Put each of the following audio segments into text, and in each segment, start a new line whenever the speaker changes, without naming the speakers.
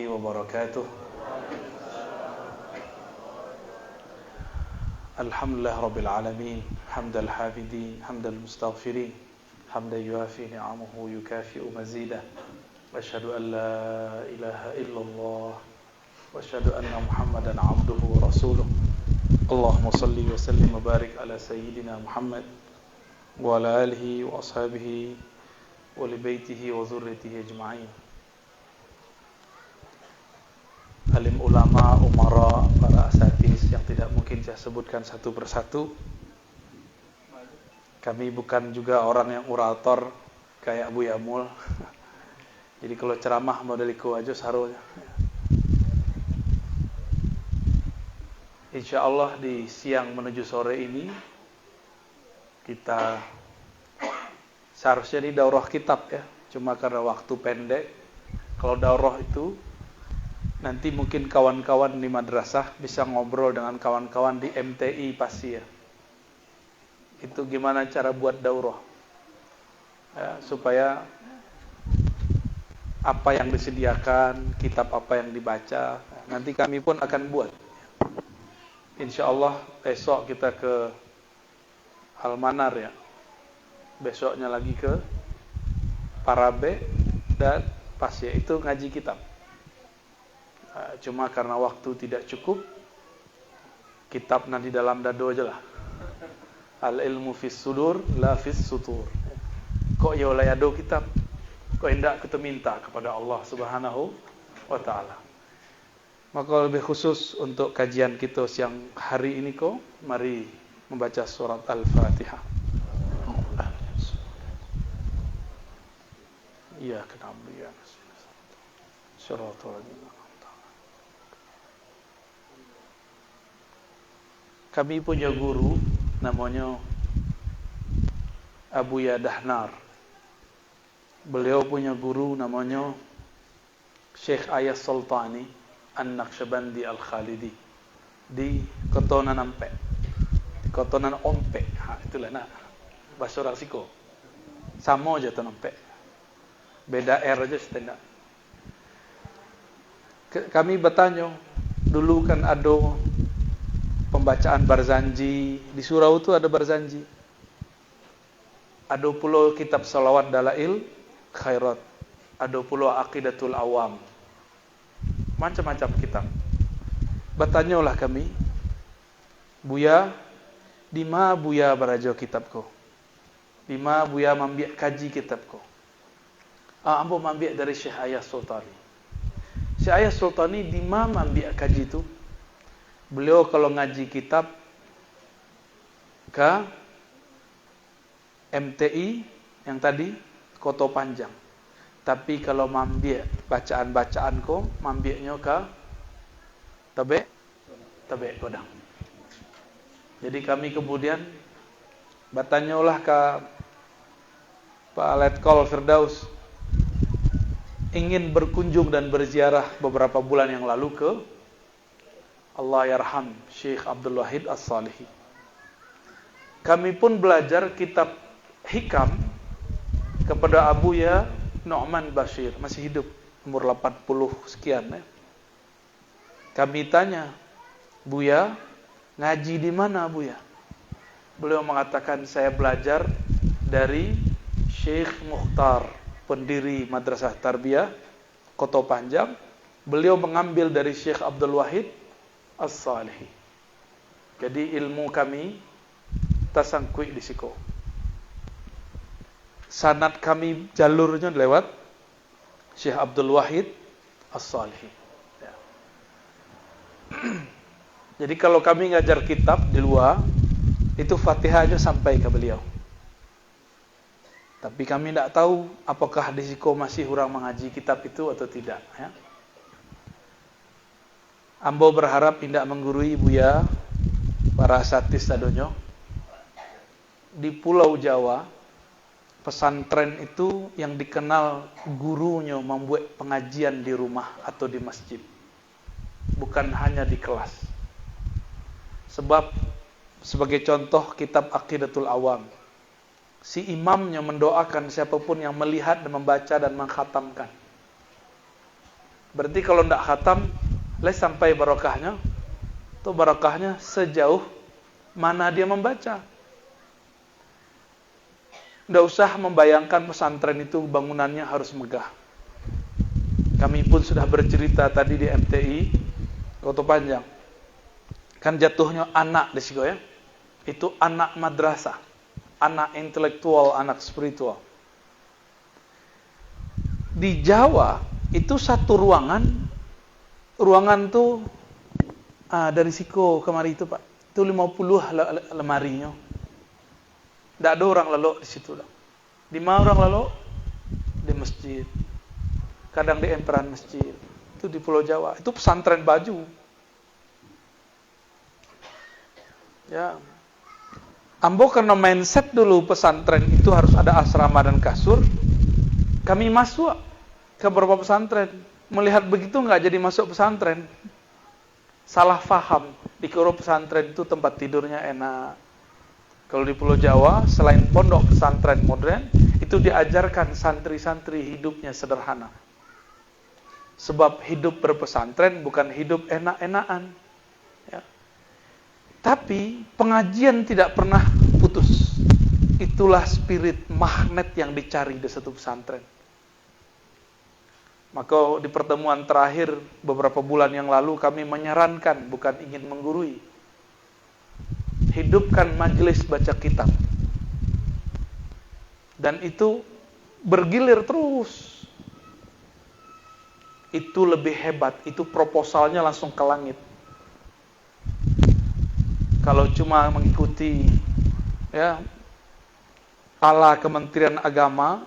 wabarakatuh. Alhamdulillah rabbil alamin, hamdal hamidin, hamdal mustaghfirin, hamdan yuafi ni'amahu yukafi'u mazidah. Wa asyhadu an la ilaha illallah wa asyhadu anna Muhammadan abduhu wa rasuluh. Allahumma salli wa sallim wa barik ala sayyidina Muhammad wa ala alihi wa ashabihi wa li baitihi wa dzurriyyatihi ajma'in. Alim ulama, umara, para asatidz yang tidak mungkin saya sebutkan satu persatu. Kami bukan juga orang yang orator kayak Abu Yamul. Jadi kalau ceramah modeliku aja sarunya. Insyaallah di siang menuju sore ini kita seharusnya di daurah kitab ya. Cuma karena waktu pendek. Kalau daurah itu nanti mungkin kawan-kawan di madrasah bisa ngobrol dengan kawan-kawan di MTI pasti ya. Itu gimana cara buat daurah ya, supaya apa yang disediakan, kitab apa yang dibaca, nanti kami pun akan buat. Insyaallah besok kita ke Almanar ya. Besoknya lagi ke Parabe dan Pasya, itu ngaji kitab. Cuma karena waktu tidak cukup, kitab nanti dalam dado aja lah. Al ilmu fis sudur la fis sutur. Kok ya oleh ado kitab, kok hendak kita minta kepada Allah Subhanahu wa taala. Maka lebih khusus untuk kajian kita siang hari ini kok, mari membaca surat Al-Fatihah. Iya, kenapa ya? Syaratul Kami punya guru namanya Abu Ya Dahnar. Beliau punya guru namanya Syekh Ayas Sultani An-Naqsyabandi Al-Khalidi di Kotonan Ampe, di Kotonan Ompe. Itulah nak bahasa orang Siko. Sama aja Kotonan Ampe. Beda R aja setengah. Kami bertanya, dulu kan ada pembacaan Barzanji di surau itu, ada Barzanji. Ada pula kitab salawat Dalail Khairat. Ada pula Aqidatul Awam. Macam-macam kitab. Bertanyalah kami, Buya, di mana Buya beraja kitabku? Di mana Buya mambiak kaji kitabku? Ambo mambiak dari Syekh Ayas Sultani. Syekh Ayas Sultani di mana mambiak kaji itu? Beliau kalau ngaji kitab ke MTI yang tadi Koto Panjang. Tapi kalau mambiak bacaan-bacaan ko, mambiaknya ke Tebe Kodang. Jadi kami kemudian bertanyalah ke Pak Letkol Firdaus, ingin berkunjung dan berziarah beberapa bulan yang lalu ke Allah Yarham Syekh Abdul Wahid As-Salihi. Kami pun belajar kitab Hikam kepada Abu Ya Nu'man Bashir, masih hidup, umur 80 sekian ya. Kami tanya, Buya, ngaji di mana Buya? Beliau mengatakan, saya belajar dari Syekh Mukhtar, pendiri Madrasah Tarbiyah Koto Panjang. Beliau mengambil dari Syekh Abdul Wahid As-Salihi. Jadi ilmu kami tasangkui di siko. Sanad kami jalurnya lewat Syekh Abdul Wahid As-Salihi. Ya. Jadi kalau kami ngajar kitab di luar, itu Fatihah aja sampai ke beliau. Tapi kami tidak tahu apakah di siko masih orang mengaji kitab itu atau tidak. Ya. Ambo berharap tidak menggurui Buya, para asatidz sadonyo. Di Pulau Jawa, pesantren itu yang dikenal gurunya membuat pengajian di rumah atau di masjid. Bukan hanya di kelas. Sebab sebagai contoh kitab Aqidatul Awam, si imamnya mendoakan siapapun yang melihat dan membaca dan mengkhatamkan. Berarti kalau ndak khatam, sampai barokahnya. Itu barokahnya sejauh mana dia membaca. Ndak usah membayangkan pesantren itu bangunannya harus megah. Kami pun sudah bercerita tadi di MTI Kota Panjang. Kan jatuhnya anak di situ ya. Itu anak madrasah, anak intelektual, anak spiritual. Di Jawa itu satu ruangan tuh dari Siko kemari itu Pak, itu 50 lemarinya. Tidak ada orang lalu di situ. Di mana orang lalu? Di masjid. Kadang di emperan masjid. Itu di Pulau Jawa. Itu pesantren baju. Ya. Ambo karena mindset dulu pesantren itu harus ada asrama dan kasur. Kami masuk ke beberapa pesantren. Melihat begitu nggak jadi masuk pesantren. Salah faham. Dikira pesantren itu tempat tidurnya enak. Kalau di Pulau Jawa, selain pondok pesantren modern, itu diajarkan santri-santri hidupnya sederhana. Sebab hidup berpesantren bukan hidup enak-enakan. Ya. Tapi pengajian tidak pernah putus. Itulah spirit magnet yang dicari di satu pesantren. Maka di pertemuan terakhir beberapa bulan yang lalu kami menyarankan, bukan ingin menggurui. Hidupkan majelis baca kitab. Dan itu bergilir terus. Itu lebih hebat, itu proposalnya langsung ke langit. Kalau cuma mengikuti ya ala Kementerian Agama,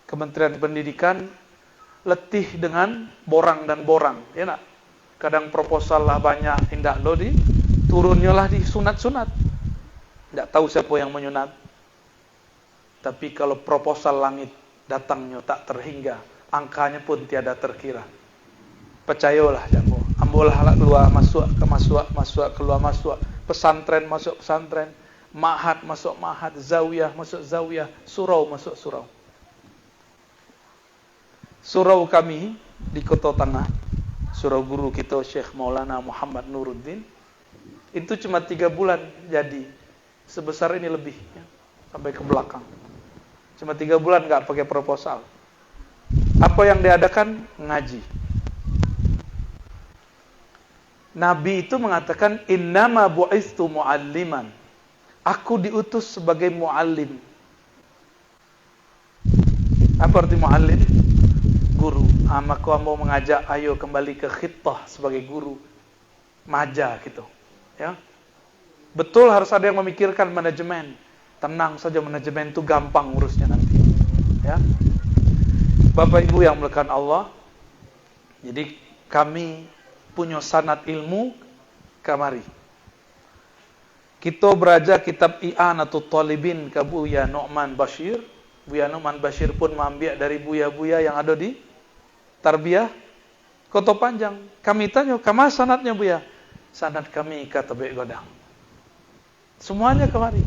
Kementerian Pendidikan, letih dengan borang dan borang, ya nak. Kadang proposal lah banyak, indah lo di turunnya lah di sunat-sunat. Tidak tahu siapa yang menyunat. Tapi kalau proposal langit datangnya tak terhingga, angkanya pun tiada terkira. Percayalah jambo. Ambolah keluar masuk keluar masuk. Pesantren masuk pesantren, ma'had masuk ma'had, zawiyah masuk zawiyah, surau masuk surau. Surau kami di Kota Tengah, surau guru kita Syekh Maulana Muhammad Nuruddin, itu cuma 3 bulan jadi sebesar ini lebih ya, sampai ke belakang. Cuma 3 bulan nggak pakai proposal. Apa yang diadakan? Ngaji. Nabi itu mengatakan innama bu'istu mu'alliman. Aku diutus sebagai mu'allim. Apa arti mu'allim? Guru. Maka mau mengajak ayo kembali ke khittah sebagai guru. Maja gitu. Ya. Betul harus ada yang memikirkan manajemen. Tenang saja, manajemen itu gampang urusnya nanti. Ya. Bapak Ibu yang melekat Allah. Jadi kami punya sanad ilmu kamari. Kita beraja kitab I'anatul Talibin ke Buya Nu'man Bashir. Buya Nu'man Bashir pun mengambil dari buya-buya yang ada di Tarbiyah Kota Panjang. Kami tanya, "Kama sanadnya Buya?" Sanad kami kata Bek Godang. Semuanya kemari.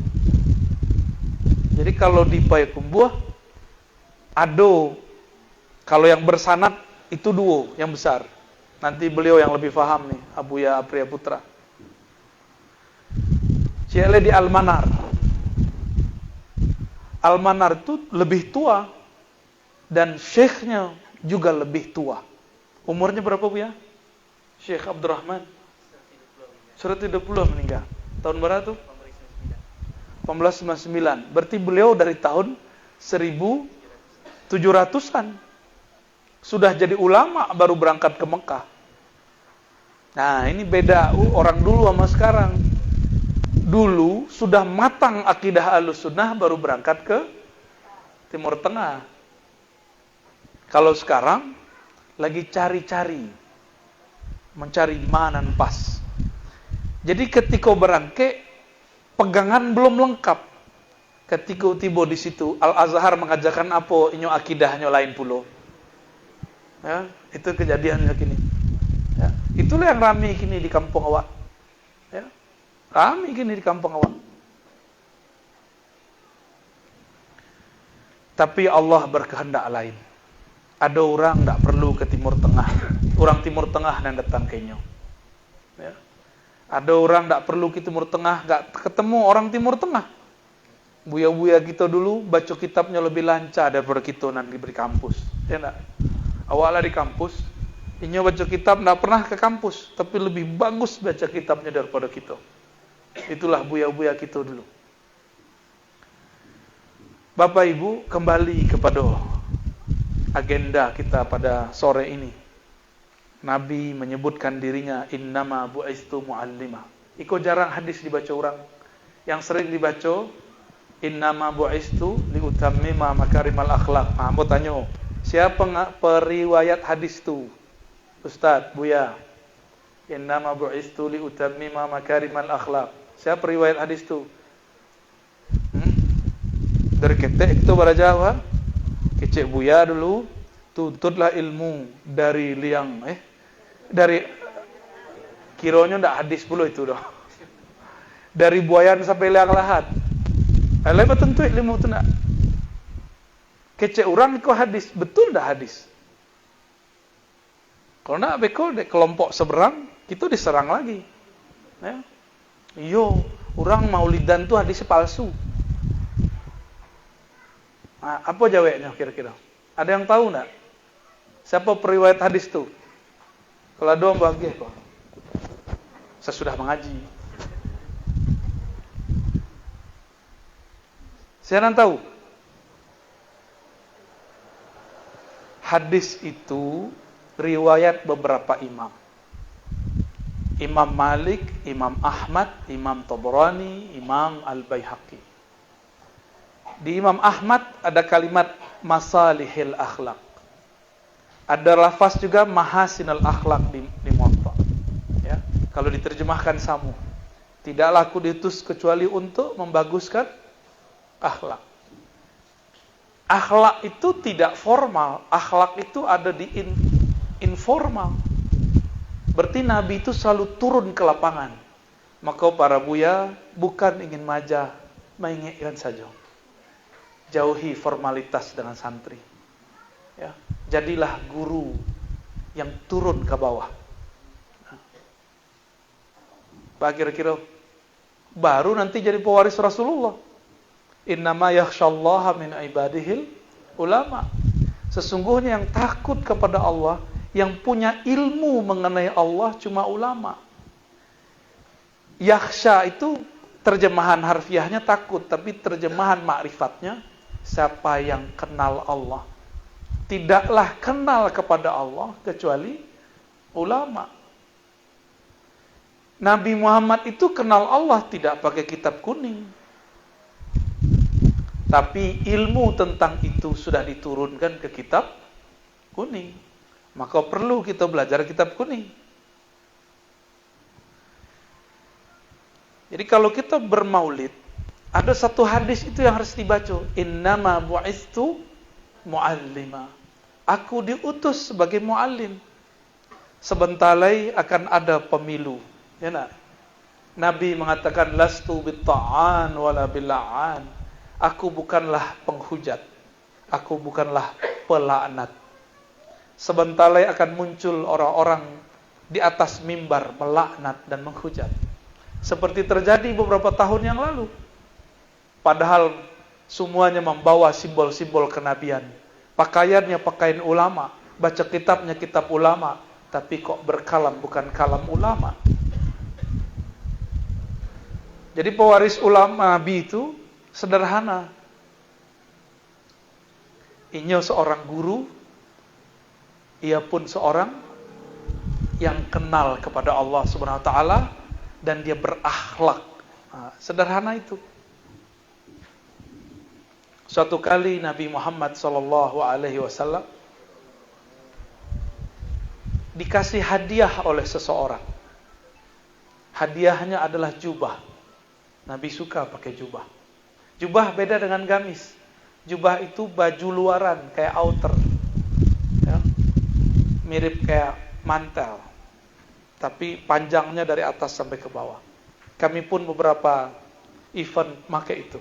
Jadi kalau di Payakumbuh ado, kalau yang bersanad itu duo yang besar. Nanti beliau yang lebih paham nih, Abuya Apriya Putra. Ciele di Almanar. Almanar itu lebih tua dan syekhnya juga lebih tua. Umurnya berapa Bu ya? Syekh Abdurrahman 130 meninggal. Tahun berapa tuh? 1899. Berarti beliau dari tahun 1700-an. Sudah jadi ulama baru berangkat ke Mekah. Nah ini beda orang dulu sama sekarang. Dulu sudah matang akidah Ahlussunnah baru berangkat ke Timur Tengah. Kalau sekarang lagi cari-cari, mencari mana pas. Jadi ketika berangkat pegangan belum lengkap. Ketika tiba di situ Al-Azhar mengajarkan apa inyo akidahnya lain pulau. Ya, itu kejadiannya kini. Ya, itulah yang ramai kini di kampung awak. Ya, ramai kini di kampung awak. Tapi Allah berkehendak lain. Ada orang tak perlu ke Timur Tengah. orang Timur Tengah yang datang ke inyo. Ya. Ada orang tak perlu ke Timur Tengah, gak ketemu orang Timur Tengah. Buya-buya kita dulu baca kitabnya lebih lancar daripada kita nanti di kampus. Ya enggak? Awalnya di kampus, inyo baca kitab tak pernah ke kampus, tapi lebih bagus baca kitabnya daripada kita. Itulah buya-buya kita dulu. Bapak Ibu, kembali kepada agenda kita pada sore ini. Nabi menyebutkan dirinya innama bu'istu mu'allima. Iko jarang hadis dibaca orang. Yang sering dibaca innama bu'istu liutammima makarimal akhlak. Mau tanya, siapa periwayat hadis itu? Ustaz, Buya. Innama bu'istu liutammima makarimal akhlak. Siapa periwayat hadis itu? Dari ketek itu pada Jawa. Kecek Buya dulu, tuntutlah ilmu dari liang dari kironya ndak hadis pula itu dah. Dari buayan sampai liang lahat. Lepas tentu ilmu tu nak. Kecek orang ikut hadis, betul dah hadis. Kalau nak beko dek kelompok seberang, kita diserang lagi. Ya. Yo, orang maulidan tu hadisnya palsu. Nah, apa jawabnya kira-kira? Ada yang tahu nak? Siapa periwayat hadis tu? Kalau ada orang bahagia kok. Saya sudah mengaji. Saya tahu. Hadis itu riwayat beberapa imam. Imam Malik, Imam Ahmad, Imam Tabrani, Imam Al-Baihaqi. Di Imam Ahmad ada kalimat masalihil akhlak. Ada lafaz juga mahasinul akhlak di Muwatta. Ya, kalau diterjemahkan sama. Tidaklah aku diutus kecuali untuk membaguskan akhlak. Akhlak itu tidak formal, akhlak itu ada di informal. Berarti Nabi itu selalu turun ke lapangan. Maka para buya bukan ingin majah, mengingatkan saja. Jauhi formalitas dengan santri. Ya, jadilah guru yang turun ke bawah. Pak kira-kira baru nanti jadi pewaris Rasulullah. Innama yakhshallaha min ibadihil ulama. Sesungguhnya yang takut kepada Allah, yang punya ilmu mengenai Allah cuma ulama. Yakhsha itu terjemahan harfiahnya takut, tapi terjemahan ma'rifatnya siapa yang kenal Allah. Tidaklah kenal kepada Allah kecuali ulama. Nabi Muhammad itu kenal Allah tidak pakai kitab kuning. Tapi ilmu tentang itu sudah diturunkan ke kitab kuning. Maka perlu kita belajar kitab kuning. Jadi kalau kita bermaulid, ada satu hadis itu yang harus dibaca. Innama bu'istu mu'allima. Aku diutus sebagai mu'allim. Sebentar lagi akan ada pemilu. Ya nak? Nabi mengatakan lastu bitta'an wala billa'an. Aku bukanlah penghujat. Aku bukanlah pelaknat. Sebentar lagi akan muncul orang-orang di atas mimbar melaknat dan menghujat. Seperti terjadi beberapa tahun yang lalu. Padahal semuanya membawa simbol-simbol kenabian. Pakaiannya pakaian ulama, baca kitabnya kitab ulama, tapi kok berkalam bukan kalam ulama. Jadi pewaris ulama Nabi itu sederhana. Ia seorang guru, ia pun seorang yang kenal kepada Allah Subhanahu wa taala dan dia berakhlak. Sederhana itu. Suatu kali Nabi Muhammad SAW dikasih hadiah oleh seseorang. Hadiahnya adalah jubah. Nabi suka pakai jubah. Jubah beda dengan gamis. Jubah itu baju luaran kayak outer, ya. Mirip kayak mantel, tapi panjangnya dari atas sampai ke bawah. Kami pun beberapa event pakai itu.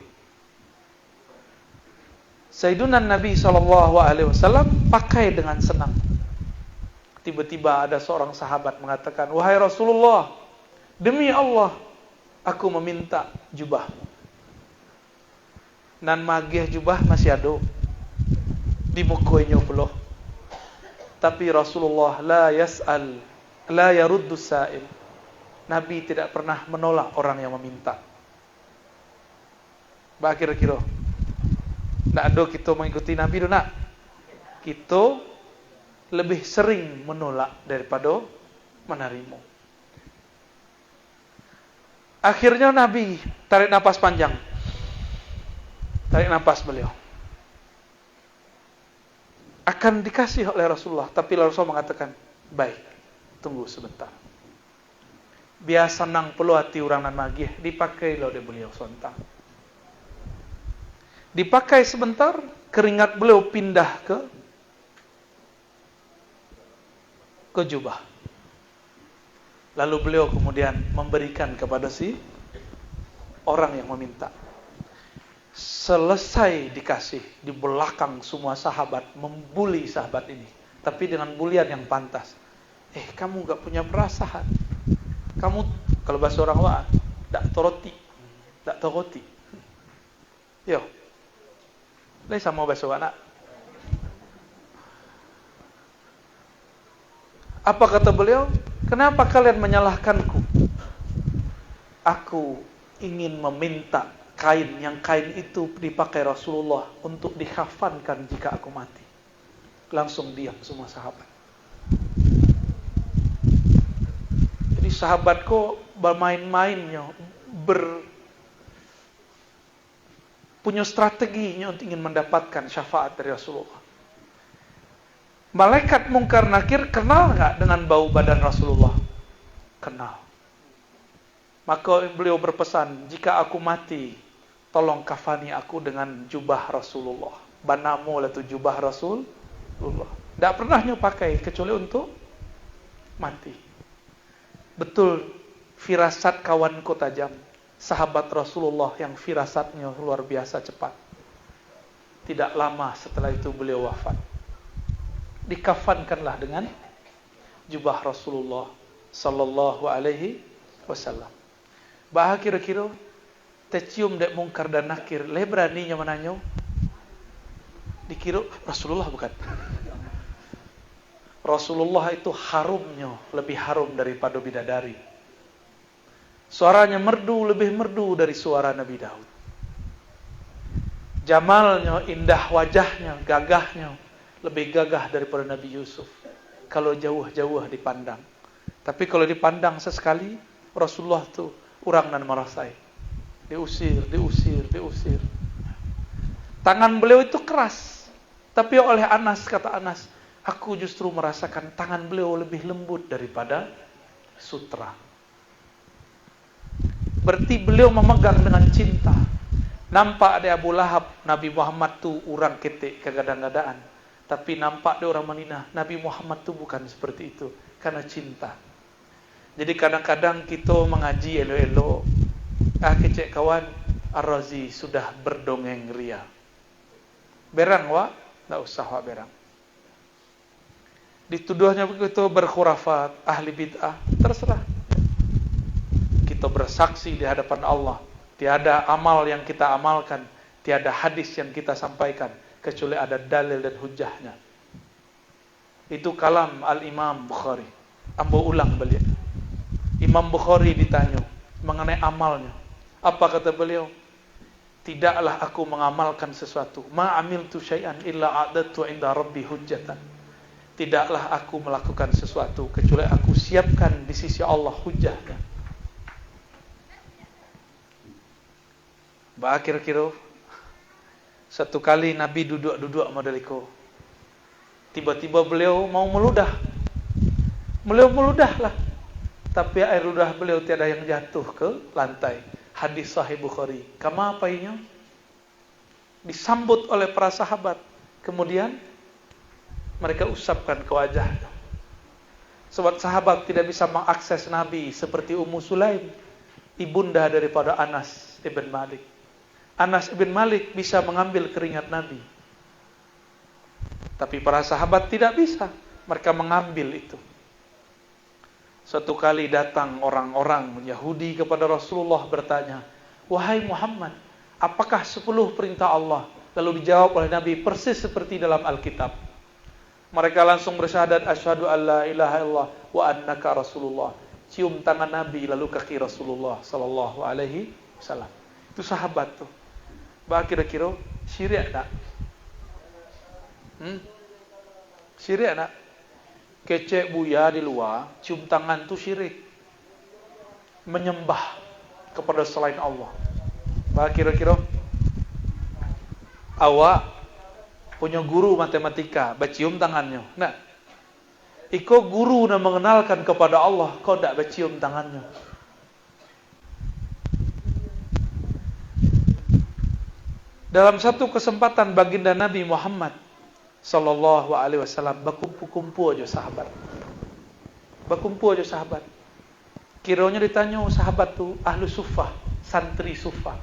Sayyiduna Nabi SAW pakai dengan senang. Tiba-tiba ada seorang sahabat mengatakan, "Wahai Rasulullah, demi Allah, aku meminta jubah." Nan magih jubah masih ada di mukoinyo pula. Tapi Rasulullah la yaruddu sa'il. Nabi tidak pernah menolak orang yang meminta. Bah kira-kira. Ndak ada kita mengikuti Nabi do nak. Kita lebih sering menolak daripada menerima. Akhirnya Nabi tarik napas panjang. Tarik napas beliau. Akan dikasih oleh Rasulullah, tapi Rasulullah mengatakan, "Baik, tunggu sebentar." Biasa nang perlu hati orang nan magih, dipakai lo de beliau sontak. Dipakai sebentar, keringat beliau pindah ke jubah. Lalu beliau kemudian memberikan kepada si orang yang meminta. Selesai dikasih, di belakang semua sahabat membuli sahabat ini, tapi dengan bulian yang pantas. Kamu gak punya perasaan. Kamu, kalau bahasa orang Jawa, dak toroti. Yo. Lai sama bahasa anak. Apa kata beliau? Kenapa kalian menyalahkanku? Aku ingin meminta kain, yang kain itu dipakai Rasulullah untuk dikhafankan jika aku mati. Langsung diam semua sahabat. Jadi sahabatku bermain-mainnya, punya strateginya untuk ingin mendapatkan syafaat dari Rasulullah. Malaikat Mungkar Nakir kenal nggak dengan bau badan Rasulullah? Kenal. Maka beliau berpesan, jika aku mati, tolong kafani aku dengan jubah Rasulullah. Banamu lah tu jubah Rasulullah. Tak pernahnya pakai kecuali untuk mati. Betul, firasat kawanku tajam. Sahabat Rasulullah yang firasatnya luar biasa cepat. Tidak lama setelah itu beliau wafat. Dikafankanlah dengan jubah Rasulullah sallallahu alaihi wasallam. Bah kira-kira tercium dek Mungkar dan Nakir, le beraninya menanya. Dikira Rasulullah bukan. Rasulullah itu harumnya lebih harum daripada bidadari. Suaranya merdu, lebih merdu dari suara Nabi Daud. Jamalnya, indah wajahnya, gagahnya lebih gagah daripada Nabi Yusuf. Kalau jauh-jauh dipandang. Tapi kalau dipandang sesekali, Rasulullah tu orang nan merasai. Diusir. Tangan beliau itu keras. Tapi oleh Anas, kata Anas, aku justru merasakan tangan beliau lebih lembut daripada sutra. Berarti beliau memegang dengan cinta. Nampak ada Abu Lahab, Nabi Muhammad tu orang ketik kegadang-gadaan. Tapi nampak dia orang Madinah, Nabi Muhammad tu bukan seperti itu. Karena cinta. Jadi kadang-kadang kita mengaji elo-elo. Kecek kawan, Ar-Razi sudah berdongeng ria. Berang wak, tak usah wak berang. Dituduhnya begitu berkhurafat, ahli bid'ah, terserah. Kita bersaksi di hadapan Allah. Tiada amal yang kita amalkan, tiada hadis yang kita sampaikan, kecuali ada dalil dan hujahnya. Itu kalam Al-Imam Bukhari. Ambo ulang beliau. Imam Bukhari ditanya mengenai amalnya. Apa kata beliau? Tidaklah aku mengamalkan sesuatu. Ma amiltu syai'an illa a'dadtu 'inda rabbi hujjatan. Tidaklah aku melakukan sesuatu kecuali aku siapkan di sisi Allah hujahnya. Kira-kira satu kali Nabi duduk-duduk modeliko. Tiba-tiba beliau mau meludah. Beliau meludahlah. Tapi air ludah beliau tiada yang jatuh ke lantai. Hadis Sahih Bukhari. Kama apainya? Disambut oleh para sahabat. Kemudian mereka usapkan ke wajahnya. Sebab sahabat tidak bisa mengakses Nabi seperti Ummu Sulaim, ibunda daripada Anas ibn Malik. Anas ibn Malik bisa mengambil keringat Nabi. Tapi para sahabat tidak bisa. Mereka mengambil itu. Suatu kali datang orang-orang Yahudi kepada Rasulullah bertanya, "Wahai Muhammad, apakah 10 perintah Allah?" Lalu dijawab oleh Nabi persis seperti dalam Alkitab. Mereka langsung bersyahadat, "Asyhadu an la ilaha illallah wa annaka Rasulullah." Cium tangan Nabi lalu kaki Rasulullah sallallahu alaihi wasallam. Itu sahabat tuh. Bah kira-kira syirik tak? Syirik tak? Kecek buya di luar, cium tangan tuh syirik. Menyembah kepada selain Allah. Bah kira-kira awak punya guru matematika, bacium tangannya. Nah, iko guru na mengenalkan kepada Allah, kau tidak bacium tangannya. Dalam satu kesempatan baginda Nabi Muhammad sallallahu alaihi wasallam berkumpul-kumpul aja sahabat. Berkumpul aja sahabat. Kiranya ditanya sahabat tuh ahlu suffah, santri suffah.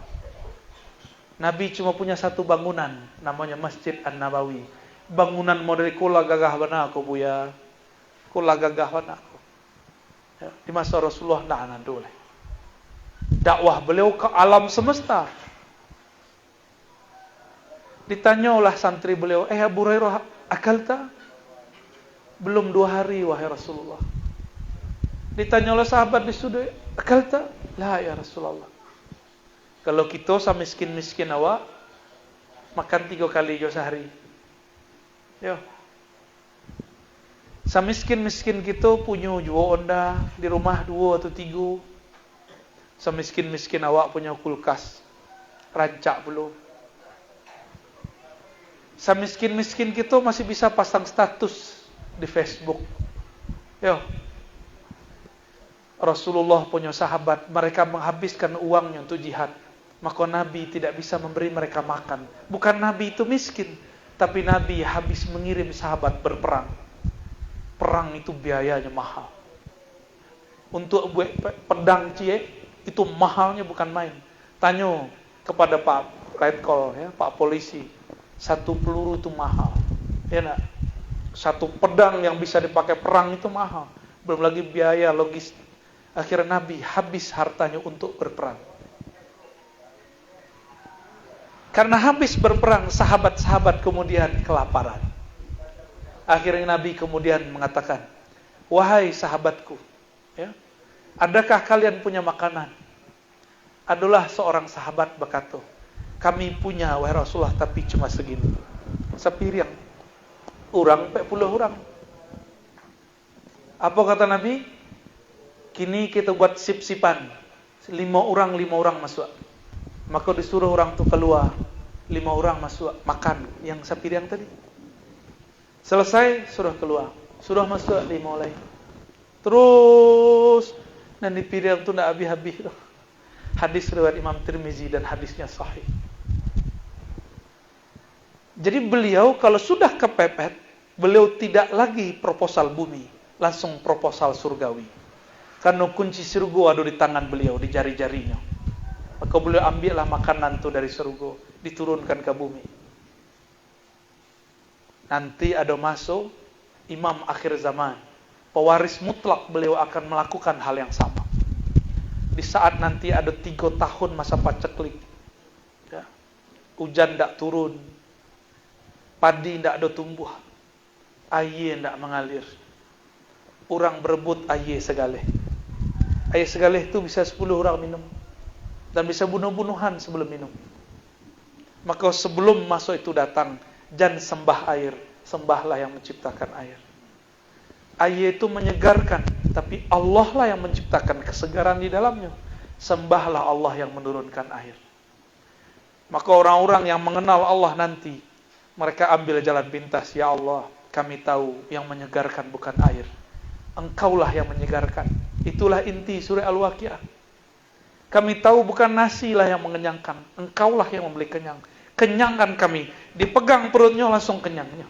Nabi cuma punya satu bangunan, namanya Masjid An-Nabawi. Bangunan model kula gagah bana aku buya. Kula gagah bana aku. Ya, di masa Rasulullah na'ana dole. Dakwah beliau ke alam semesta. Ditanya oleh santri beliau, Abu Hurairah, akalta? Belum 2 hari, wahai Rasulullah. Ditanya oleh sahabat di sudut, akalta? La ya Rasulullah. Kalau kita sama miskin-miskin awak, makan 3 kali jo sehari. Yo. Sama miskin-miskin kita punya 2 onda, di rumah 2 atau 3. Sama miskin-miskin awak punya kulkas, rancak belum. Semiskin-miskin kita masih bisa pasang status di Facebook. Yo. Rasulullah punya sahabat, mereka menghabiskan uangnya untuk jihad. Maka Nabi tidak bisa memberi mereka makan. Bukan Nabi itu miskin, tapi Nabi habis mengirim sahabat berperang. Perang itu biayanya mahal. Untuk pedang cie itu mahalnya bukan main. Tanya kepada Pak Letkol, ya, Pak Polisi. 1 peluru itu mahal. Ya nak? 1 pedang yang bisa dipakai perang itu mahal. Belum lagi biaya logis. Akhirnya Nabi habis hartanya untuk berperang. Karena habis berperang, sahabat-sahabat kemudian kelaparan. Akhirnya Nabi kemudian mengatakan, "Wahai sahabatku, ya, adakah kalian punya makanan?" Adalah seorang sahabat berkata, "Kami punya wahai Rasulullah, tapi cuma segini. Sepiring. Orang 40 orang." Apa kata Nabi? Kini kita buat sip-sipan. 5 orang masuk. Maka disuruh orang tu keluar. 5 orang masuk makan yang sepiring tadi. Selesai suruh keluar. Suruh masuk 5 lain. Terus dan di piring tu tidak habis-habis. Hadis riwayat Imam Tirmizi dan hadisnya sahih. Jadi beliau kalau sudah kepepet, beliau tidak lagi proposal bumi, langsung proposal surgawi. Karena kunci surga ada di tangan beliau, di jari-jarinya. Maka beliau ambillah makanan itu dari surga, diturunkan ke bumi. Nanti ada masuk imam akhir zaman, pewaris mutlak, beliau akan melakukan hal yang sama. Di saat nanti ada 3 tahun masa paceklik, ya, hujan tidak turun, padi tidak ada tumbuh, air tidak mengalir, orang berebut air segaleh. Air segaleh itu bisa 10 orang minum, dan bisa bunuh-bunuhan sebelum minum. Maka sebelum masuk itu datang, jangan sembah air, sembahlah yang menciptakan air. Air itu menyegarkan, tapi Allah lah yang menciptakan kesegaran di dalamnya. Sembahlah Allah yang menurunkan air. Maka orang-orang yang mengenal Allah nanti, mereka ambil jalan pintas. Ya Allah, kami tahu yang menyegarkan bukan air, Engkaulah yang menyegarkan. Itulah inti surah Al-Waqiah. Kami tahu bukan nasi lah yang mengenyangkan, Engkaulah yang memberi kenyang. Kenyangkan kami, dipegang perutnya langsung kenyangnya.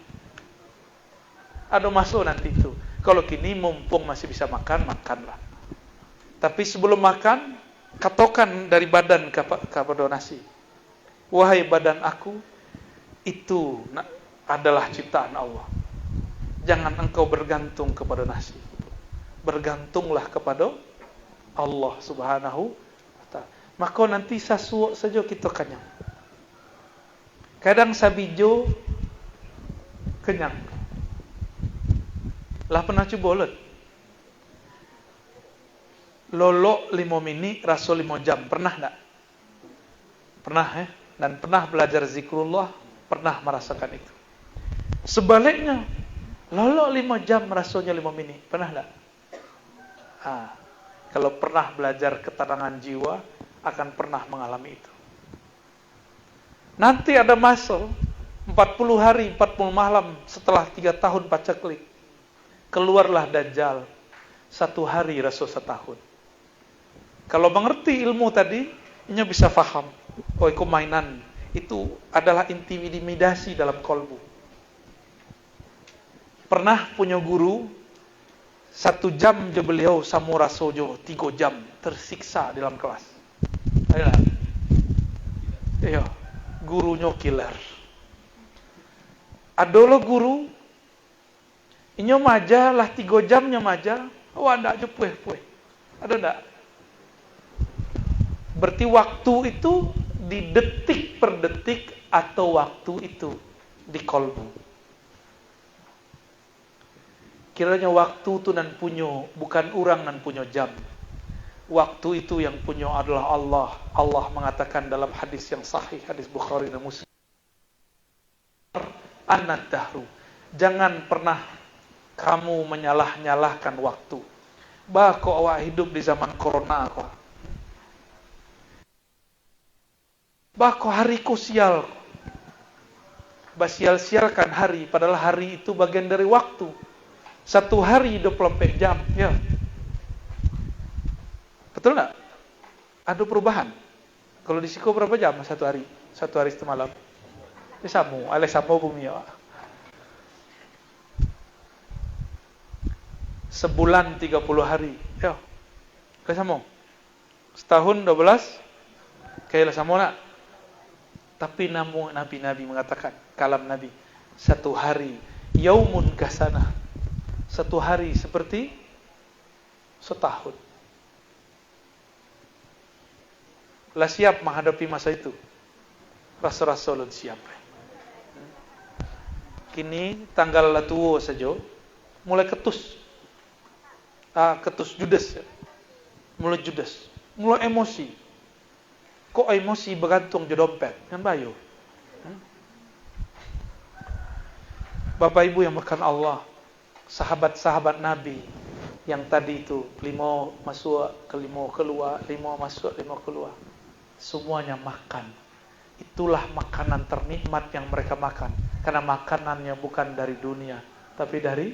Ada masuk nanti itu. Kalau kini mumpung masih bisa makan, makanlah. Tapi sebelum makan, katakan dari badan kepada nasi, "Wahai badan aku, itu adalah ciptaan Allah. Jangan engkau bergantung kepada nasi. Bergantunglah kepada Allah Subhanahu wa ta'ala. Maka nanti sasuak saja kita kenyang. Kadang sabijo kenyang. Lah pernah coba lihat. Lolok 5 menit, rasa 5 jam. Pernah tak? Pernah ya? Dan pernah belajar zikrullah, pernah merasakan itu. Sebaliknya, lolok 5 jam, rasanya 5 menit. Pernah tak? Kalau pernah belajar ketenangan jiwa, akan pernah mengalami itu. Nanti ada masa 40 hari, 40 malam setelah 3 tahun pacaklik. Keluarlah Dajjal. 1 hari rasa 1 tahun. Kalau mengerti ilmu tadi, inya bisa faham. Oh, itu mainan. Itu adalah intimidasi dalam kolbu. Pernah punya guru, 1 jam je beliau samu rasojo 3 jam tersiksa dalam kelas. Ayolah. Iya, gurunya killer. Adolo guru, inyo maja lah 3 jamnya maja, wah ndak aja pueh. Ada ndak? Berarti waktu itu di detik per detik atau waktu itu di kolbu. Kiranya waktu itu nan punyo, bukan orang nan punyo jam. Waktu itu yang punyo adalah Allah. Allah mengatakan dalam hadis yang sahih, hadis Bukhari dan Muslim. Anad dahru. Jangan pernah kamu menyalah-nyalahkan waktu. Bah kok awak hidup di zaman corona kok. Bah kok hari kok sial. Bah sial-sialkan hari, padahal hari itu bagian dari waktu. 1 hari 24 jam, ya. Betul nggak? Ada perubahan. Kalau di Siko berapa jam 1 hari? 1 hari semalam. Ini samu, ale samu bumi ya. Sebulan 30 hari. Ya. Ale samu. Setahun 12. Kayak samu nak. Tapi Nabi mengatakan, kalam Nabi, 1 hari yaumun kasana. 1 hari seperti setahun. Lah siap menghadapi masa itu. Rasa-rasa lu siap. Kini tanggal latuo saja mulai ketus. Ketus judes. Mulai judes. Mulai emosi. Kok emosi bergantung di dompet? Kan bayu. Bapak Ibu yang makan Allah, sahabat-sahabat Nabi yang tadi itu 5 masuk ke 5 keluar, 5 masuk 5 keluar. Semuanya makan. Itulah makanan ternikmat yang mereka makan. Karena makanannya bukan dari dunia, tapi dari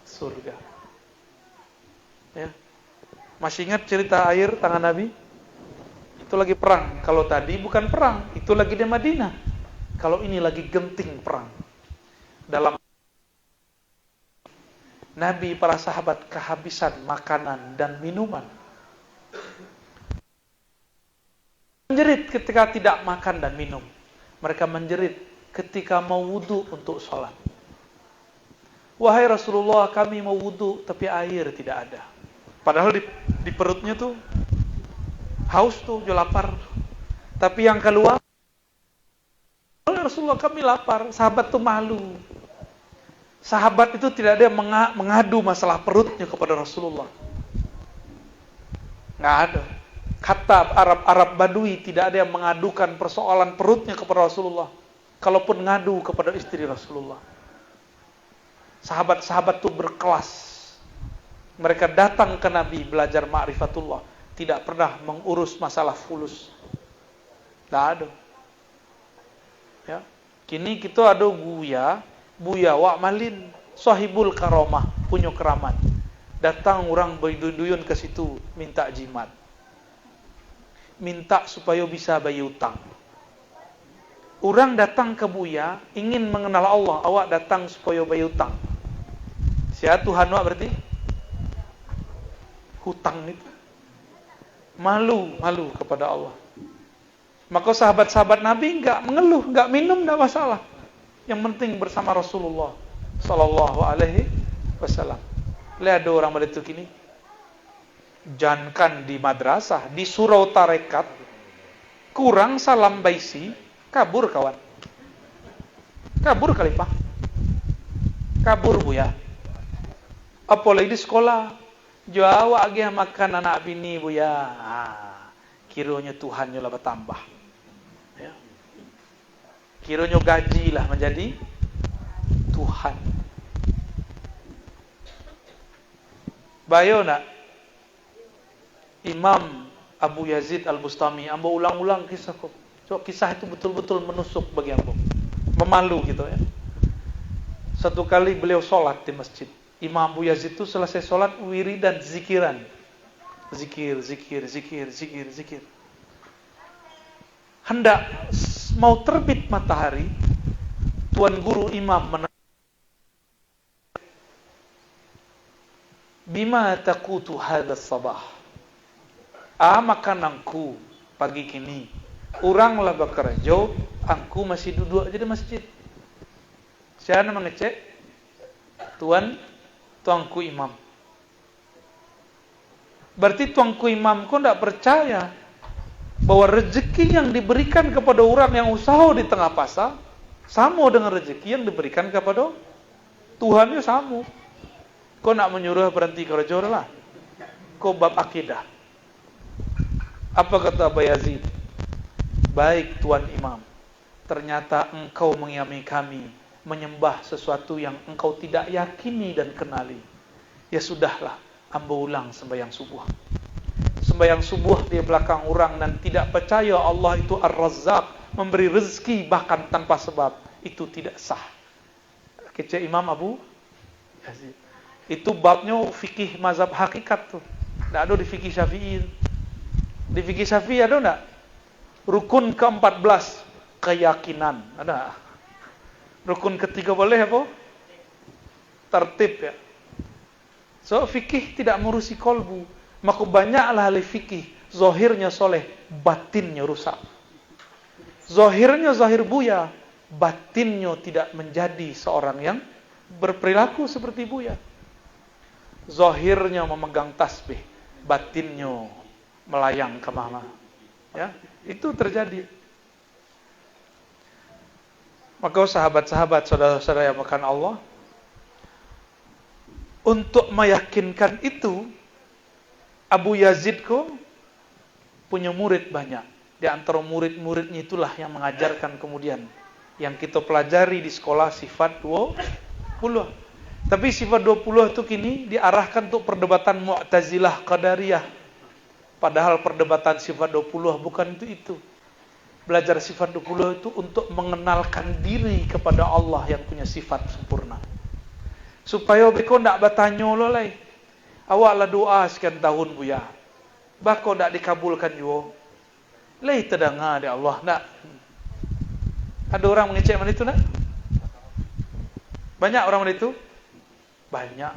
surga. Ya. Masih ingat cerita air tangan Nabi? Itu lagi perang. Kalau tadi bukan perang, itu lagi di Madinah. Kalau ini lagi genting perang. Dalam Nabi, para sahabat kehabisan makanan dan minuman. Menjerit ketika tidak makan dan minum. Mereka menjerit ketika mau wudu untuk sholat. Wahai Rasulullah, kami mau wudu tapi air tidak ada. Padahal di perutnya tuh haus tuh, lapar. Tapi yang keluar, Rasulullah kami lapar. Sahabat tuh malu. Sahabat itu tidak ada yang mengadu masalah perutnya kepada Rasulullah. Nggak ada. Kata Arab Badui, tidak ada yang mengadukan persoalan perutnya kepada Rasulullah. Kalaupun ngadu kepada istri Rasulullah. Sahabat-sahabat itu berkelas. Mereka datang ke Nabi belajar ma'rifatullah. Tidak pernah mengurus masalah fulus. Tidak ada. Ya. Kini kita ada Buya Wak Malin, sahibul karomah, punya keramat. Datang orang berduyun ke situ, minta jimat. Minta supaya bisa bayar utang. Orang datang ke Buya, ingin mengenal Allah, awak datang supaya bayar utang. Siapa Tuhan wak berarti? Hutang itu. Malu kepada Allah. Maka sahabat-sahabat Nabi enggak mengeluh, enggak minum, enggak masalah. Yang penting bersama Rasulullah sallallahu alaihi wasallam. Lihat ada orang begitu kini. Jangan di madrasah, di surau tarekat, kurang salam baisi, kabur kawan. Kabur kali pak. Kabur buya. Apalagi di sekolah, Jawa agi makan anak bini buya. Kiranya Tuhan lah bertambah. Ya. Kiranya gaji lah menjadi Tuhan. Bayo nak Imam Abu Yazid Al-Bustami, ambo ulang-ulang kisah kok. So, kisah itu betul-betul menusuk bagi ambo. Memalu gitu ya. Satu kali beliau sholat di masjid. Imam Abu Yazid itu selesai sholat wiridan zikiran. Zikir. Hendak mau terbit matahari, tuan guru imam bima taqutu hadha sabah. Makananku pagi kini. Uranglah bekerja, aku masih duduk aja di masjid. Siapa mengecek? Tuanku imam. Berarti tuanku imam kau tidak percaya bahwa rezeki yang diberikan kepada orang yang usaha di tengah pasar sama dengan rezeki yang diberikan kepada Tuhan itu sama. Kau nak menyuruh berhenti kerja lah. Kau bab akidah. Apa kata Abu Yazid? Baik tuan imam, ternyata engkau mengimami kami menyembah sesuatu yang engkau tidak yakini dan kenali. Ya sudahlah, ambo ulang sembahyang subuh. Sembahyang subuh di belakang orang dan tidak percaya Allah itu Ar-Razzaq, memberi rezeki bahkan tanpa sebab, itu tidak sah. Kecil Imam Abu Yazid. Itu babnya fikih mazhab hakikat tuh. Tidak ada di fikih Syafi'i. Di fikih Syafi'i ada enggak? Rukun ke-14 keyakinan. Ada. Rukun ketiga boleh apa? Tertib ya. So fikih tidak merusi kolbu. Maka banyaklah ahli fikih zahirnya soleh, batinnya rusak. Zahirnya zahir buya, batinnya tidak menjadi seorang yang berperilaku seperti buya. Zahirnya memegang tasbih, batinnya melayang kemana. Ya, itu terjadi. Maka sahabat-sahabat, saudara-saudara yang makan Allah, untuk meyakinkan itu, Abu Yazid kok punya murid banyak. Di antara murid-muridnya itulah yang mengajarkan kemudian yang kita pelajari di sekolah sifat 20. Tapi sifat 20 itu kini diarahkan untuk perdebatan Mu'tazilah Qadariyah. Padahal perdebatan sifat 20 bukan itu. Belajar sifat 20 itu untuk mengenalkan diri kepada Allah yang punya sifat sempurna. Supaya beko ndak bertanya lo lai. Awak lah doa sekian tahun buya. Bako ndak dikabulkan juga. Lai terdengar di Allah ndak. Ada orang mengecek mana itu nak? Banyak orang mana itu? Banyak.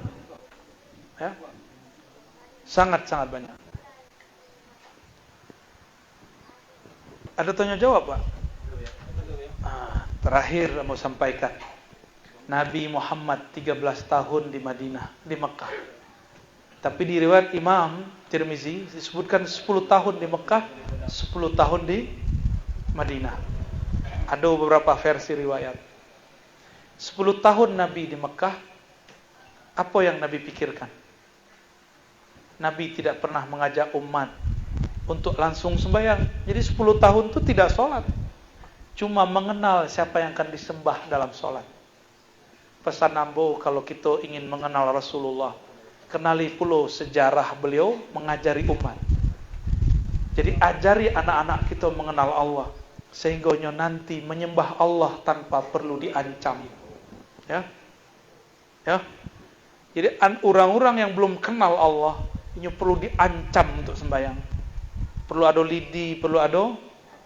Ya. Sangat-sangat banyak. Ada tanya jawab, Pak? Terakhir mau sampaikan. Nabi Muhammad 13 tahun di Madinah, di Mekah. Tapi di riwayat Imam Tirmizi disebutkan 10 tahun di Mekah, 10 tahun di Madinah. Ada beberapa versi riwayat. 10 tahun Nabi di Mekah, apa yang Nabi pikirkan? Nabi tidak pernah mengajak umat untuk langsung sembahyang. Jadi 10 tahun itu tidak sholat. Cuma mengenal siapa yang akan disembah dalam sholat. Pesan ambo kalau kita ingin mengenal Rasulullah, kenali pula sejarah beliau mengajari umat. Jadi ajari anak-anak kita mengenal Allah, sehingga nanti menyembah Allah tanpa perlu diancam. Ya. Ya. Jadi orang-orang yang belum kenal Allah, ini perlu diancam untuk sembahyang. Perlu ada lidi, perlu ada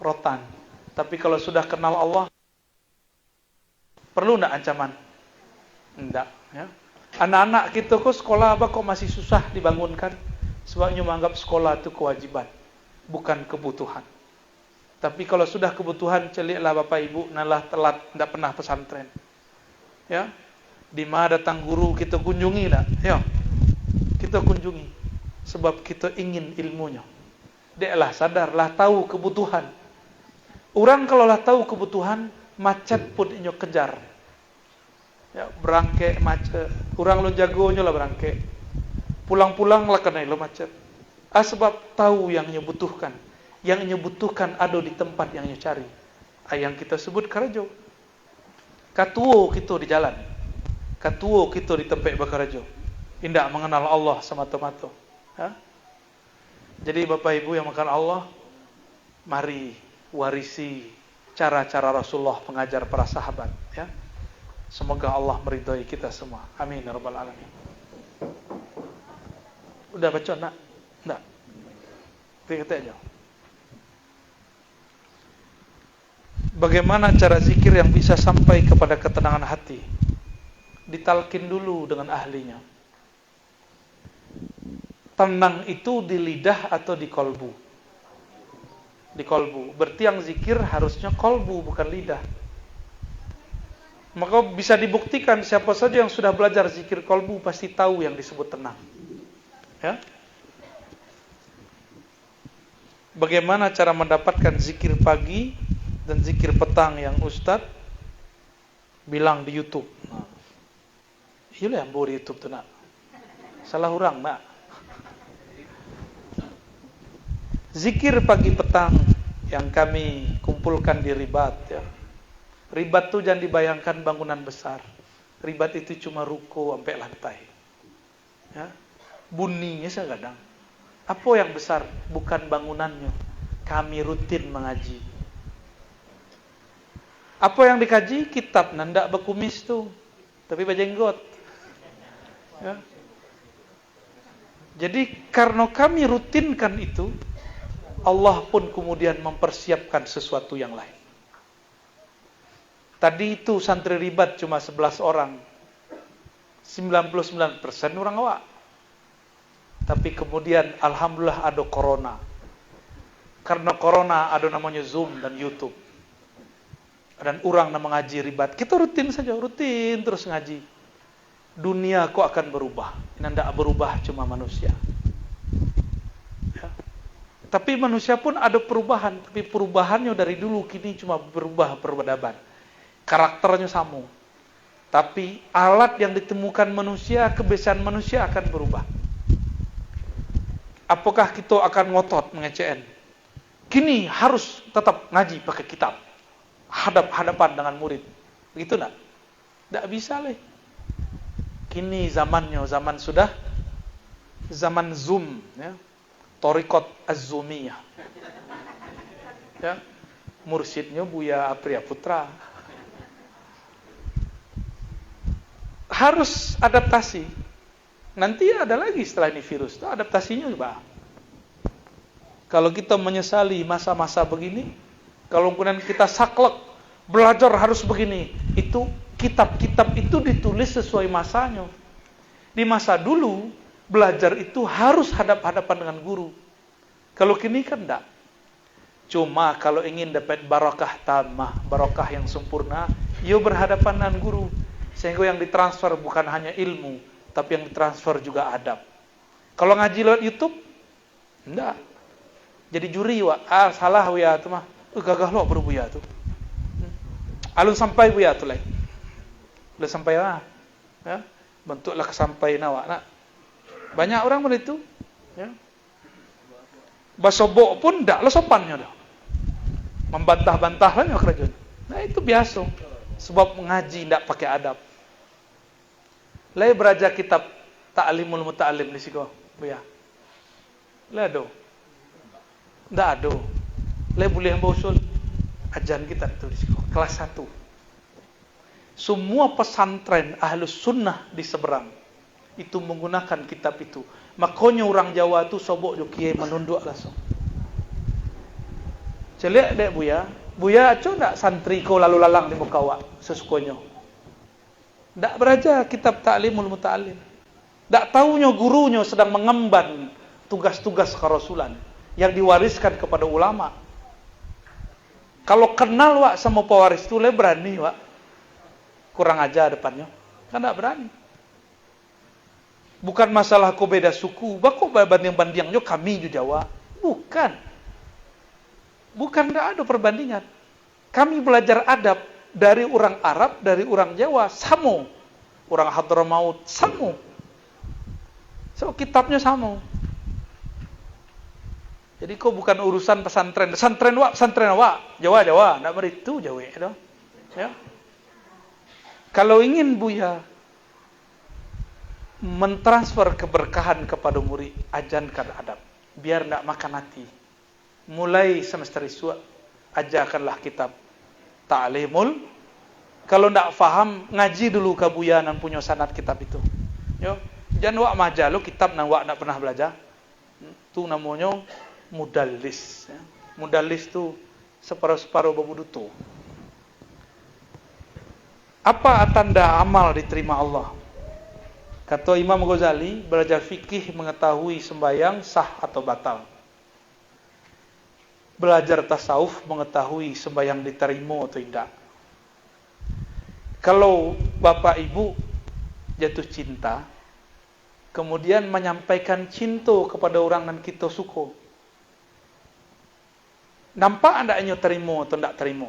rotan. Tapi kalau sudah kenal Allah, perlu enggak ancaman? Enggak. Ya. Anak-anak kita kok sekolah apa kok masih susah dibangunkan? Sebabnya menganggap sekolah itu kewajiban, bukan kebutuhan. Tapi kalau sudah kebutuhan, celiklah Bapak Ibu, nalah telat, enggak pernah pesantren. Ya. Di mana datang guru kita kunjungi tak? Ya, kita kunjungi. Sebab kita ingin ilmunya. Dia lah sadarlah tahu kebutuhan. Orang kalau lah tahu kebutuhan, macet pun inyo kejar. Ya, berangke macet. Orang lo jagonya lah berangke. Pulang-pulang lah kena lo macet. Sebab tahu yang inyo butuhkan. Yang inyo butuhkan ada di tempat yang inyo cari. Yang kita sebut karajo. Katuo kita di jalan. Katuo kita di tempat bakarajo. Tidak mengenal Allah semata-mata. Jadi Bapak Ibu yang makan Allah, mari warisi cara-cara Rasulullah pengajar para sahabat. Ya. Semoga Allah meridhai kita semua. Amin ya rabbal alamin. Udah baca nak? Enggak. Kita aja. Bagaimana cara zikir yang bisa sampai kepada ketenangan hati? Ditalkin dulu dengan ahlinya. Tenang itu di lidah atau di kolbu? Di kolbu. Berarti yang zikir harusnya kolbu, bukan lidah. Maka bisa dibuktikan siapa saja yang sudah belajar zikir kolbu pasti tahu yang disebut tenang. Ya? Bagaimana cara mendapatkan zikir pagi dan zikir petang yang Ustadz bilang di YouTube? Nah, itulah yang bawa di YouTube tu nak. Salah orang nak. Zikir pagi petang yang kami kumpulkan di ribat ya. Ribat tu jangan dibayangkan bangunan besar. Ribat itu cuma ruko sampai lantai. Ya. Bunyinya kadang. Apa yang besar? Bukan bangunannya. Kami rutin mengaji. Apa yang dikaji? Kitab nandak berkumis tu. Tapi berjenggot. Ya. Jadi karena kami rutinkan itu, Allah pun kemudian mempersiapkan sesuatu yang lain. Tadi itu santri ribat cuma 11 orang. 99% orang awak. Tapi kemudian alhamdulillah ada corona. Karena corona ada namanya Zoom dan YouTube. Dan orang yang mengaji ribat. Kita rutin saja, rutin terus ngaji. Dunia kok akan berubah. Ini tidak berubah cuma manusia. Tapi manusia pun ada perubahan. Tapi perubahannya dari dulu kini cuma berubah peradaban. Karakternya sama. Tapi alat yang ditemukan manusia, kebiasaan manusia akan berubah. Apakah kita akan ngotot mengecen? Kini harus tetap ngaji pakai kitab. Hadap-hadapan dengan murid. Begitu tak? Tak bisa leh. Kini zamannya, zaman sudah. Zaman Zoom. Ya. Thariqat Az-Zoomiyah. Ya. Mursyidnya Buya Apriya Putra. Harus adaptasi. Nanti ada lagi setelah ini virus. Itu adaptasinya juga. Kalau kita menyesali masa-masa begini, kalau kemudian kita saklek, belajar harus begini. Itu kitab-kitab itu ditulis sesuai masanya. Di masa dulu, belajar itu harus hadap-hadapan dengan guru. Kalau kini kan enggak. Cuma kalau ingin dapat barakah tamah, barakah yang sempurna, ia berhadapan dengan guru. Sehingga yang ditransfer bukan hanya ilmu, tapi yang ditransfer juga adab. Kalau ngaji lewat YouTube, enggak. Jadi juri, wak. Salah buya tu mah. Gagah lo baru buya tu. Alun sampai buya tu lain. Udah sampai lah. Ya. Bentuklah kesampaian awak nak. Banyak orang begitu, ya. Basobok pun tak lah sopannya dah. Membantah-bantah lah kerajaan. Nah itu biasa. Sebab mengaji tak pakai adab. Lai beraja kitab Ta'limul Muta'allim di siko, ya. Lai ada. Tak ada. Lai boleh hamba usul ajan kita itu di siko kelas 1. Semua pesantren Ahlus Sunnah di seberang itu menggunakan kitab itu. Makanya orang Jawa tu sobok jo kiai menunduk langsung. Celik dek buya. Buya aco ndak santri kau lalu lalang di muka awak sesukanya. Ndak beraja kitab Ta'limul Muta'allim. Ndak tahunya gurunya sedang mengemban tugas-tugas kerasulan yang diwariskan kepada ulama. Kalau kenal wak sama pewaris tu le berani wak. Kurang ajar depannya. Kan tidak berani. Bukan masalah kau beda suku, kau banding-bandingnya kami di Jawa. Bukan. Bukan, tidak ada perbandingan. Kami belajar adab dari orang Arab, dari orang Jawa, sama. Orang Hadramaut, sama. So, kitabnya sama. Jadi kok bukan urusan pesantren. Pesantren awak. Jawa. Nggak beritu Jawa. Ya. Kalau ingin Buya mentransfer keberkahan kepada murid, ajarkan adab. Biar nggak makan hati. Mulai semester iswa, ajarkanlah kitab Ta'limul. Kalau nggak faham, ngaji dulu ke Buya dan punya sanad kitab itu. Yo. Jangan wak majalu kitab nang wak nggak pernah belajar. Itu namanya mudallis. Mudallis itu separuh-separuh babudutu. Apa tanda amal diterima Allah? Kata Imam Ghazali, belajar fikih mengetahui sembahyang sah atau batal. Belajar tasawuf mengetahui sembahyang diterima atau tidak. Kalau bapak ibu jatuh cinta, kemudian menyampaikan cinta kepada orang yang kita suka, nampak andaknya terima atau tidak terima?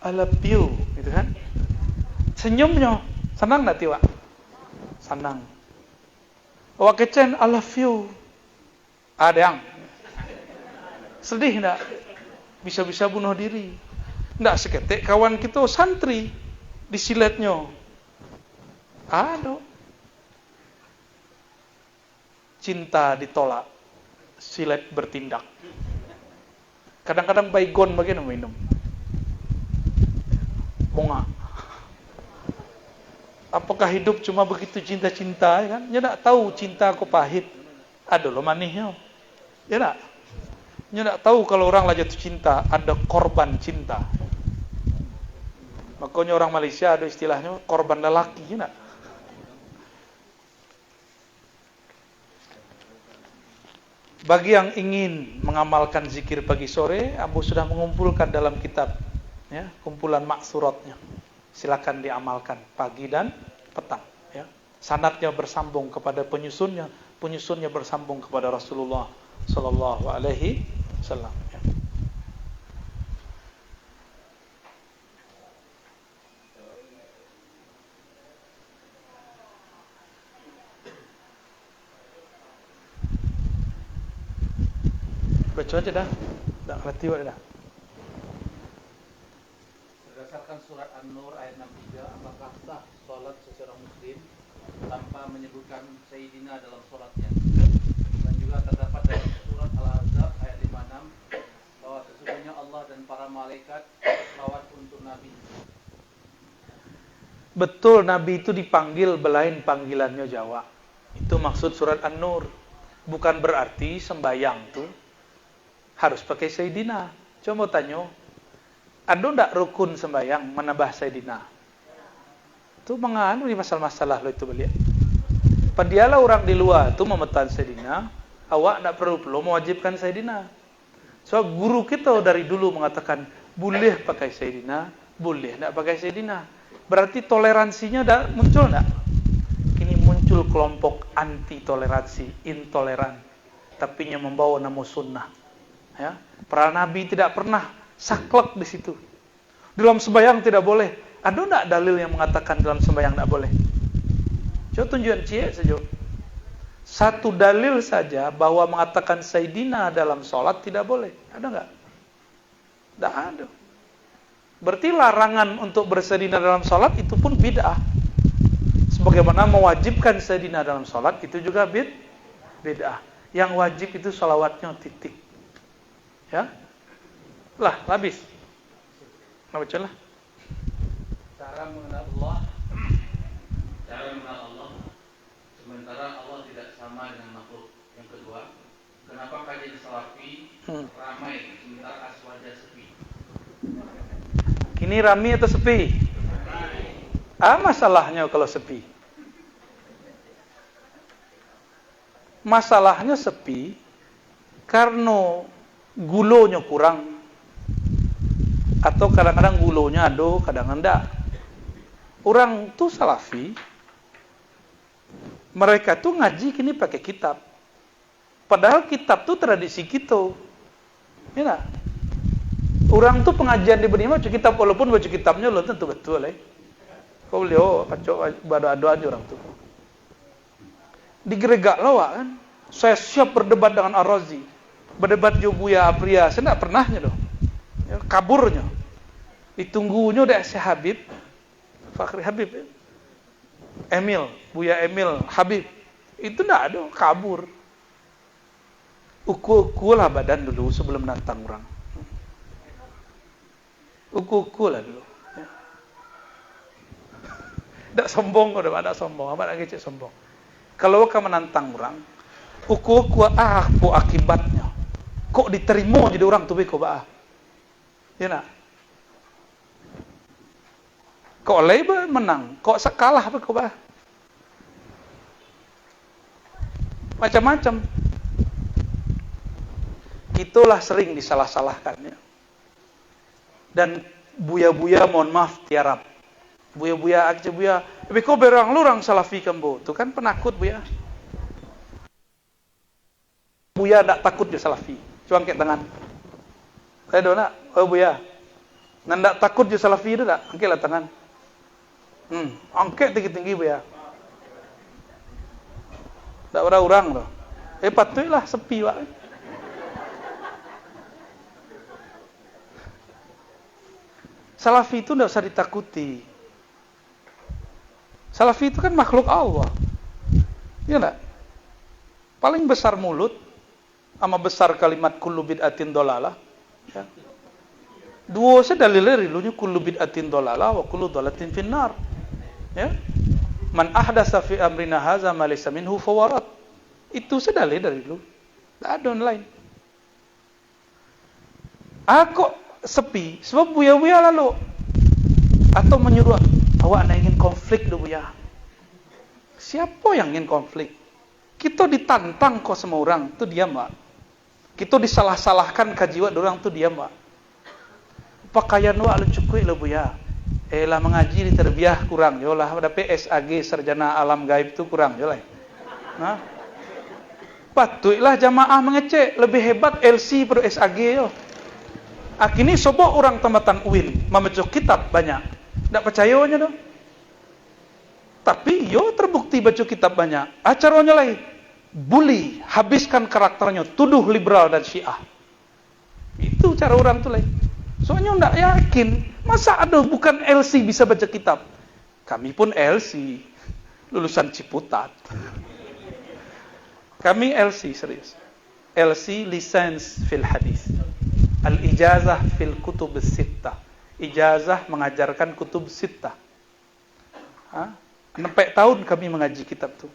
I love you, gitu kan? Senyumnya, senang tak tiwa? Senang. Awak kecen, I love you. Ada yang sedih tak? Bisa-bisa bunuh diri. Tak seketik kawan kita santri disiletnya. Aduh. Cinta ditolak, silet bertindak. Kadang-kadang baygon bagaimana minum. Bunga. Apakah hidup cuma begitu cinta-cinta, ya kan? Ya tak tahu cinta aku pahit. Ada loh manisnya. Ya tak? Ya tak tahu kalau orang lah jatuh cinta, ada korban cinta. Makanya orang Malaysia ada istilahnya korban lelaki, ya tak? Bagi yang ingin mengamalkan zikir pagi sore, Abu sudah mengumpulkan dalam kitab, ya, kumpulan maksuratnya. Silakan diamalkan pagi dan petang. Ya. Sanadnya bersambung kepada penyusunnya, penyusunnya bersambung kepada Rasulullah Sallallahu Alaihi Wasallam. Ya. Baca aja dah. Tak ngerti dah.
Berdasarkan surat An-Nur ayat 63, apakah sah sholat seseorang muslim tanpa menyebutkan Sayyidina dalam sholatnya? Dan juga terdapat dalam surat Al-Ahzab ayat 56 bahwa sesungguhnya Allah dan para malaikat selawat untuk Nabi.
Betul, Nabi itu dipanggil belain panggilannya Jawa. Itu maksud surat An-Nur. Bukan berarti sembahyang tuh harus pakai Sayyidina. Coba tanya, ada ndak rukun sembahyang menambah Sayyidina? Itu menganu di masalah-masalah lo itu beliau. Padialah orang di luar itu memetan Sayyidina, awak ndak perlu mewajibkan Sayyidina. So guru kita dari dulu mengatakan boleh pakai Sayyidina, boleh ndak pakai Sayyidina. Berarti toleransinya dah muncul ndak? Kini muncul kelompok anti toleransi, intoleran, tapi yang membawa nama sunnah. Ya, para nabi tidak pernah saklek di situ. Dalam sembahyang tidak boleh. Ada enggak dalil yang mengatakan dalam sembahyang tidak boleh? Coba tunjukkan saja. Satu dalil saja bahwa mengatakan Sayyidina dalam sholat tidak boleh. Ada enggak? Tidak ada. Berarti larangan untuk bersayyidina dalam sholat itu pun bid'ah. Sebagaimana mewajibkan sayyidina dalam sholat itu juga bid'ah. Yang wajib itu sholawatnya titik. Ya, lah habis. Nah, bacalah.
Cara mengenal Allah, sementara Allah tidak sama dengan makhluk. Yang kedua, kenapa kajian salafi ramai sementara aswaja sepi?
Kini ramai atau sepi? Masalahnya kalau sepi. Masalahnya sepi karena gulonya kurang, atau kadang-kadang gulonya ada, kadang-kadang enggak. Orang tuh salafi, mereka tuh ngaji kini pakai kitab. Padahal kitab tuh tradisi kita. Ya nah? Orang tuh pengajian di benih baca kitab, walaupun baca kitabnya lo tentu betul. Kau beliau kacau berdoa-doa orang tuh. Digeregak lawak kan. Saya siap berdebat dengan Ar-Razi. Berdebat jo Buya Apria, saya tidak pernahnya doh. Ya, kaburnya. Ditunggunya udah si Habib, Fakhri Habib, ya. Emil, Buya Emil, Habib. Itu tidak ada, kabur. Uku-uku lah badan dulu sebelum nantang orang. Uku-uku lah dulu. Tidak sombong, udah ada sombong, amat lagi cek sombong. Kalau kamu menantang orang, uku-uku apa akibatnya? Kok diterima jadi orang tuh beko bah? Ya nak? Kok leba menang, kok sekalah beko bah? Macam-macam. Itulah sering disalah-salahkannya. Dan buya-buya mohon maaf tiarap. Buya-buya aja buya. Tapi kok berang lurang salafi kambo? Tuh kan penakut buya. Buya tak takut je salafi. Cuma angkat tangan. Saya dona, oh buya. Ndak takut je salafi itu tak? Angkatlah tangan. Angkat tinggi-tinggi buya. Tak ada orang loh. Patutlah sepi pak. Salafi itu tidak usah ditakuti. Salafi itu kan makhluk Allah. Ya enggak? Paling besar mulut sama besar kalimat kullu bid'atin dolalah. Ya. Dua sedalilnya rilunya kullu bid'atin dolalah wa kullu dolatin finnar. Ya. Man ahdasa fi amrina haza ma laysa minhu fawarat. Itu sedalil dari lu. Tidak ada online. Kok sepi? Sebab buya-buya lalu. Atau menyuruh, awak nak ingin konflik dulu buya. Siapa yang ingin konflik? Kita ditantang kok sama orang, tu diam pak. Kita disalah-salahkan kajiwa orang, tu diam pak. Pakaian wak lu cukup lu buya. Lah mengaji di terbiah kurang, yolah ada PSAG sarjana alam gaib tu kurang, yolah. Nah, patutlah jamaah mengecek lebih hebat LC pada SAG yo. Akini sobok orang tambatan UIN membaca kitab banyak. Tak percayanya dong. Tapi yo terbukti baca kitab banyak. Acaranya lain. Bully, habiskan karakternya, tuduh liberal dan Syiah. Itu cara orang tu lain. Soalnya tidak yakin, masa ada bukan LC bisa baca kitab? Kami pun LC, lulusan Ciputat. Kami LC serius. LC license fil hadis. Al-ijazah fil kutub sittah. Ijazah mengajarkan kutub sittah. 4 tahun kami mengaji kitab tu.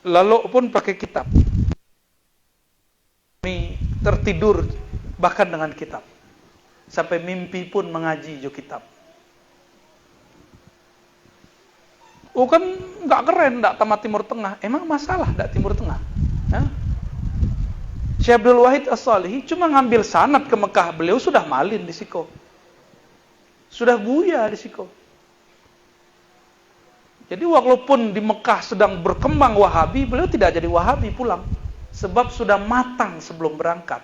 Lalu pun pakai kitab. Kami tertidur bahkan dengan kitab. Sampai mimpi pun mengaji jo kitab. Oh kan enggak keren, enggak tamat Timur Tengah. Emang masalah enggak Timur Tengah? Syekh Abdul Wahid As-Salihi cuma ngambil sanad ke Mekah, beliau sudah malin di Siko. Sudah buya di Siko. Jadi walaupun di Mekah sedang berkembang Wahabi, beliau tidak jadi Wahabi pulang. Sebab sudah matang sebelum berangkat.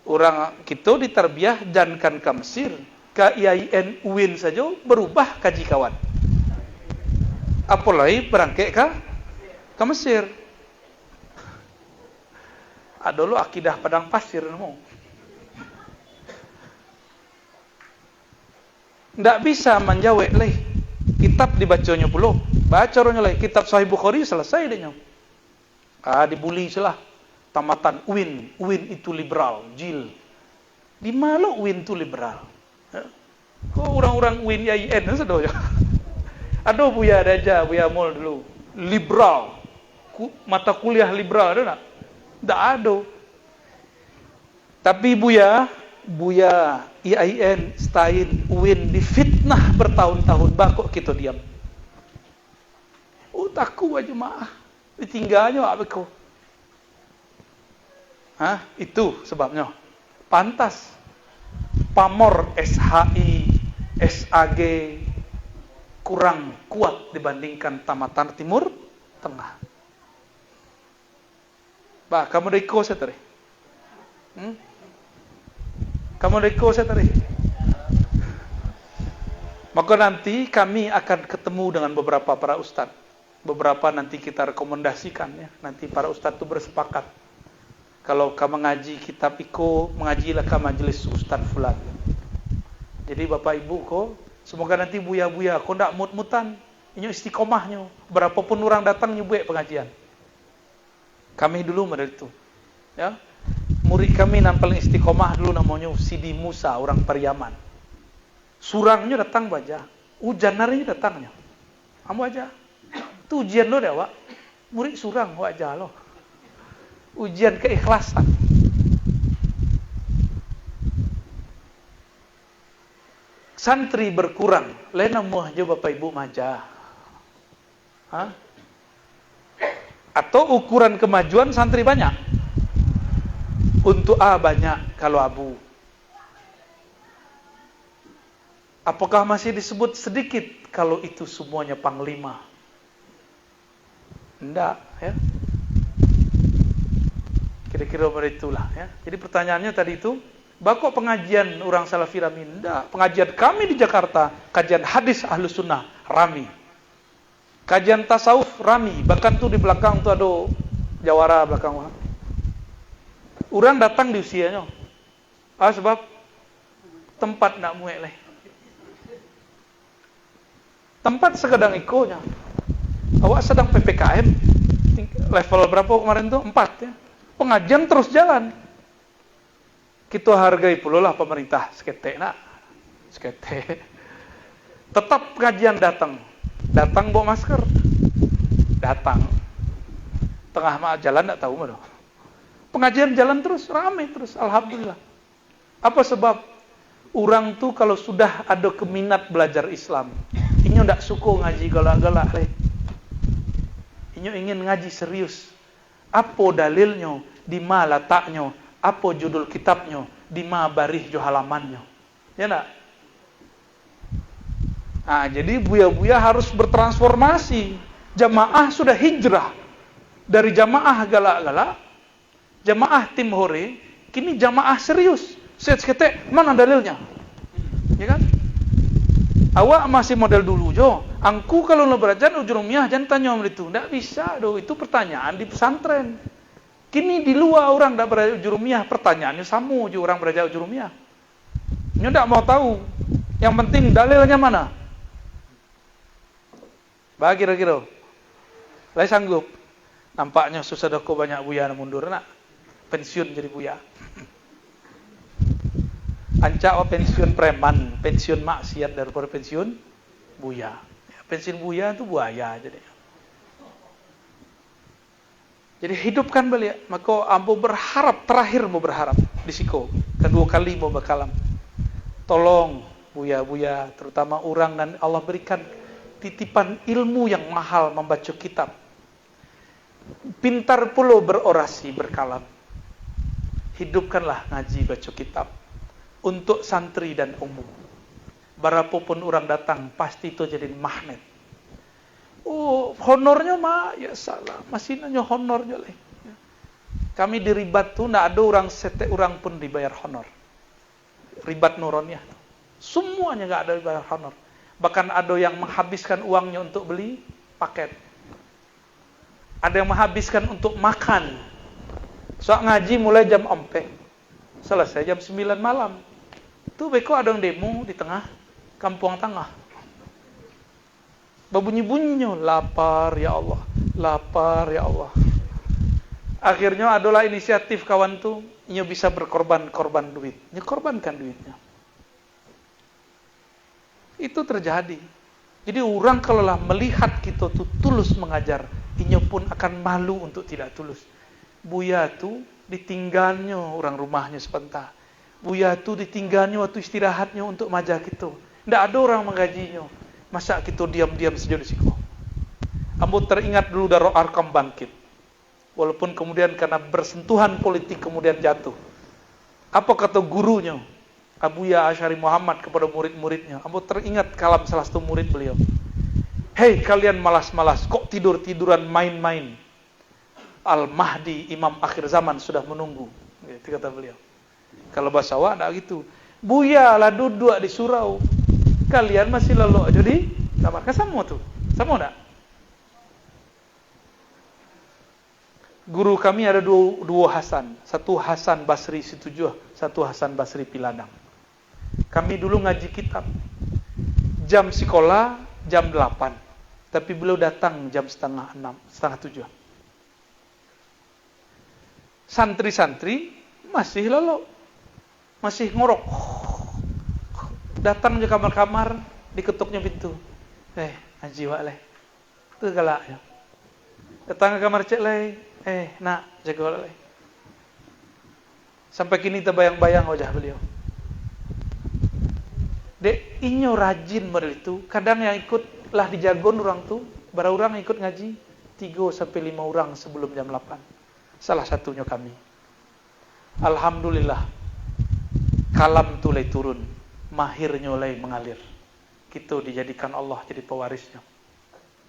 Orang kita diterbiah jangan ke Mesir, ke IAIN UIN saja berubah kaji kawan. Apalagi berangkat ke Mesir. Ada lo akidah padang pasir mau. Tidak bisa menjawab leh. Kitab dibacanya pula. Baca orangnya leh. Kitab Sahih Bukhari selesai deh nyom. Dibuli celah. Tamatan UIN. UIN itu liberal. Jil. Di mana UIN itu liberal? Kok orang-orang UIN IAIN sedih ya? Ada Buya Raja, Buya Mul dulu. Liberal. Mata kuliah liberal ada tak? Tak ada. Tapi Buya IAIN, STAIN, UIN difitnah bertahun-tahun, kok kita diam. Takku aja maah. Ditinggalnya apa kau? Itu sebabnya. Pantas. pamor SHI, SAG kurang kuat dibandingkan tamatan Timur Tengah. Bah, kamu deko saya tadi. Kamu deko saya tadi. Maka nanti kami akan ketemu dengan beberapa para ustadz. Beberapa nanti kita rekomendasikan ya. Nanti para ustadz itu bersepakat. Kalau kamu mengaji kitab iko, mengajilah ke majelis ustadz fulan. Jadi bapak ibu ko, semoga nanti buya-buya ko ndak mut-mutan. Inyo istiqomahnya. Berapapun orang datang nyubuek pengajian. Kami dulu dari itu. Ya. Murid kami nampal istiqomah dulu namanya Sidi Musa, orang Pariaman. Surangnya datang baca, ujian harinya datangnya. Kamu aja. Itu ujian lo deh, Wak. Murid surang aja lo. Ujian keikhlasan. Santri berkurang, lain namuh aja Bapak Ibu maja. Hah? Atau ukuran kemajuan santri banyak. Untuk A banyak kalau Abu. Apakah masih disebut sedikit kalau itu semuanya panglima? Enggak, ya. Kira-kira begitulah, ya. Jadi pertanyaannya tadi itu, bakok pengajian orang Salafi rami? Enggak, pengajian kami di Jakarta, kajian hadis Ahlus Sunnah rami. Kajian tasawuf rami, bahkan tuh di belakang tuh ada jawara belakang. Orang datang di usianya. Sebab tempat nak muek leh. Tempat sekedang ikonya. Awak sedang PPKM. Level berapa kemarin tuh? 4 ya. Pengajian terus jalan. Kita hargai pula lah pemerintah. Seketek nak. Seketek. Tetap pengajian datang. Datang bawa masker. Datang. Tengah jalan tak tahu mana. Pengajian jalan terus, ramai terus. Alhamdulillah. Apa sebab? Orang tuh kalau sudah ada keminat belajar Islam, inyo ndak suka ngaji galak-galak leh. Inyo ingin ngaji serius. Apa dalilnya? Di mana letaknya? Apa judul kitabnya? Di mana baris jo halamannya? Ya ndak? Nah, jadi buya-buya harus bertransformasi. Jamaah sudah hijrah dari jamaah galak-galak, jamaah tim hore, kini jamaah serius. Sekete, mana dalilnya? Ya kan? Awak masih model dulu jo. Angku kalau lo belajar ujurumiyah jangan tanya itu. Nggak bisa do. Itu pertanyaan di pesantren. Kini di luar orang nggak belajar ujurumiyah, pertanyaannya sama jo orang belajar ujurumiyah. Nyo nggak mau tahu. Yang penting dalilnya mana? Bagi kira-kira. Lai sanggup. Nampaknya susah doko banyak buya mundur nak. Pensiun jadi buya. Ancak pensiun preman, pensiun maksiat daripada pensiun buya. Pensiun buya itu buaya jadi. Jadi hidupkan balik. Maka ambo berharap, terakhir mau berharap di siko. Kedua kali mau bakalam. Tolong buya-buya, terutama orang dan Allah berikan titipan ilmu yang mahal membaca kitab. Pintar pula berorasi, berkalam. Hidupkanlah ngaji baca kitab. Untuk santri dan umum. Berapapun orang datang, pasti itu jadi magnet. Oh, honornya mah, ya salah. Masih nanya honornya leh. Kami di ribat tuh, nggak ada orang sete orang pun dibayar honor. Ribat nuronnya. Semuanya nggak ada dibayar honor. Bahkan ada yang menghabiskan uangnya untuk beli paket. Ada yang menghabiskan untuk makan. Soal ngaji mulai jam 4. Selesai jam 9 malam. Tuh beko ada yang demo di tengah kampung tengah. Babunyi-bunyinya, lapar ya Allah, lapar ya Allah. Akhirnya adalah inisiatif kawan tuh, nyo bisa berkorban duit. Nyo korbankan duitnya. Itu terjadi. Jadi orang kalau lah melihat kita tuh tulus mengajar, inyo pun akan malu untuk tidak tulus. Buya tuh ditinggalnya orang rumahnya sebentar. Buya tu ditinggalnya waktu istirahatnya untuk majak itu. Tidak ada orang menggajinya. Masa kita diam-diam saja di situ. Ambo teringat dulu Darul Arkam bangkit. Walaupun kemudian karena bersentuhan politik kemudian jatuh. Apa kata gurunya? Abuya Asy'ari Muhammad kepada murid-muridnya. Ambo teringat kalam salah satu murid beliau. Hei kalian malas-malas, kok tidur-tiduran main-main? Al-Mahdi, Imam akhir zaman sudah menunggu. Itu kata beliau. Kalau bahasa awak ada gitu. Buya lah duduk di surau. Kalian masih lelok aja di kamar. Kan sama tuh. Sama enggak? Guru kami ada dua Hasan. Satu Hasan Basri Situjuh, satu Hasan Basri Piladang. Kami dulu ngaji kitab. Jam sekolah jam 8. Tapi beliau datang jam setengah 6, setengah 7. Santri-santri masih lelok. Masih ngorok. Datang ke kamar-kamar, diketuknya pintu. Ngaji wak leh. Itu galak ya. Datang ke kamar cek leh. Nak, jaga wak leh. Sampai kini terbayang-bayang wajah beliau. Dek, inyo rajin model itu. Kadang yang ikut lah dijagon orang tu, bara orang ikut ngaji 3 sampai 5 orang sebelum jam 8. Salah satunya kami. Alhamdulillah. Kalam tu lay turun, mahirnya lay mengalir. Kita dijadikan Allah jadi pewarisnya.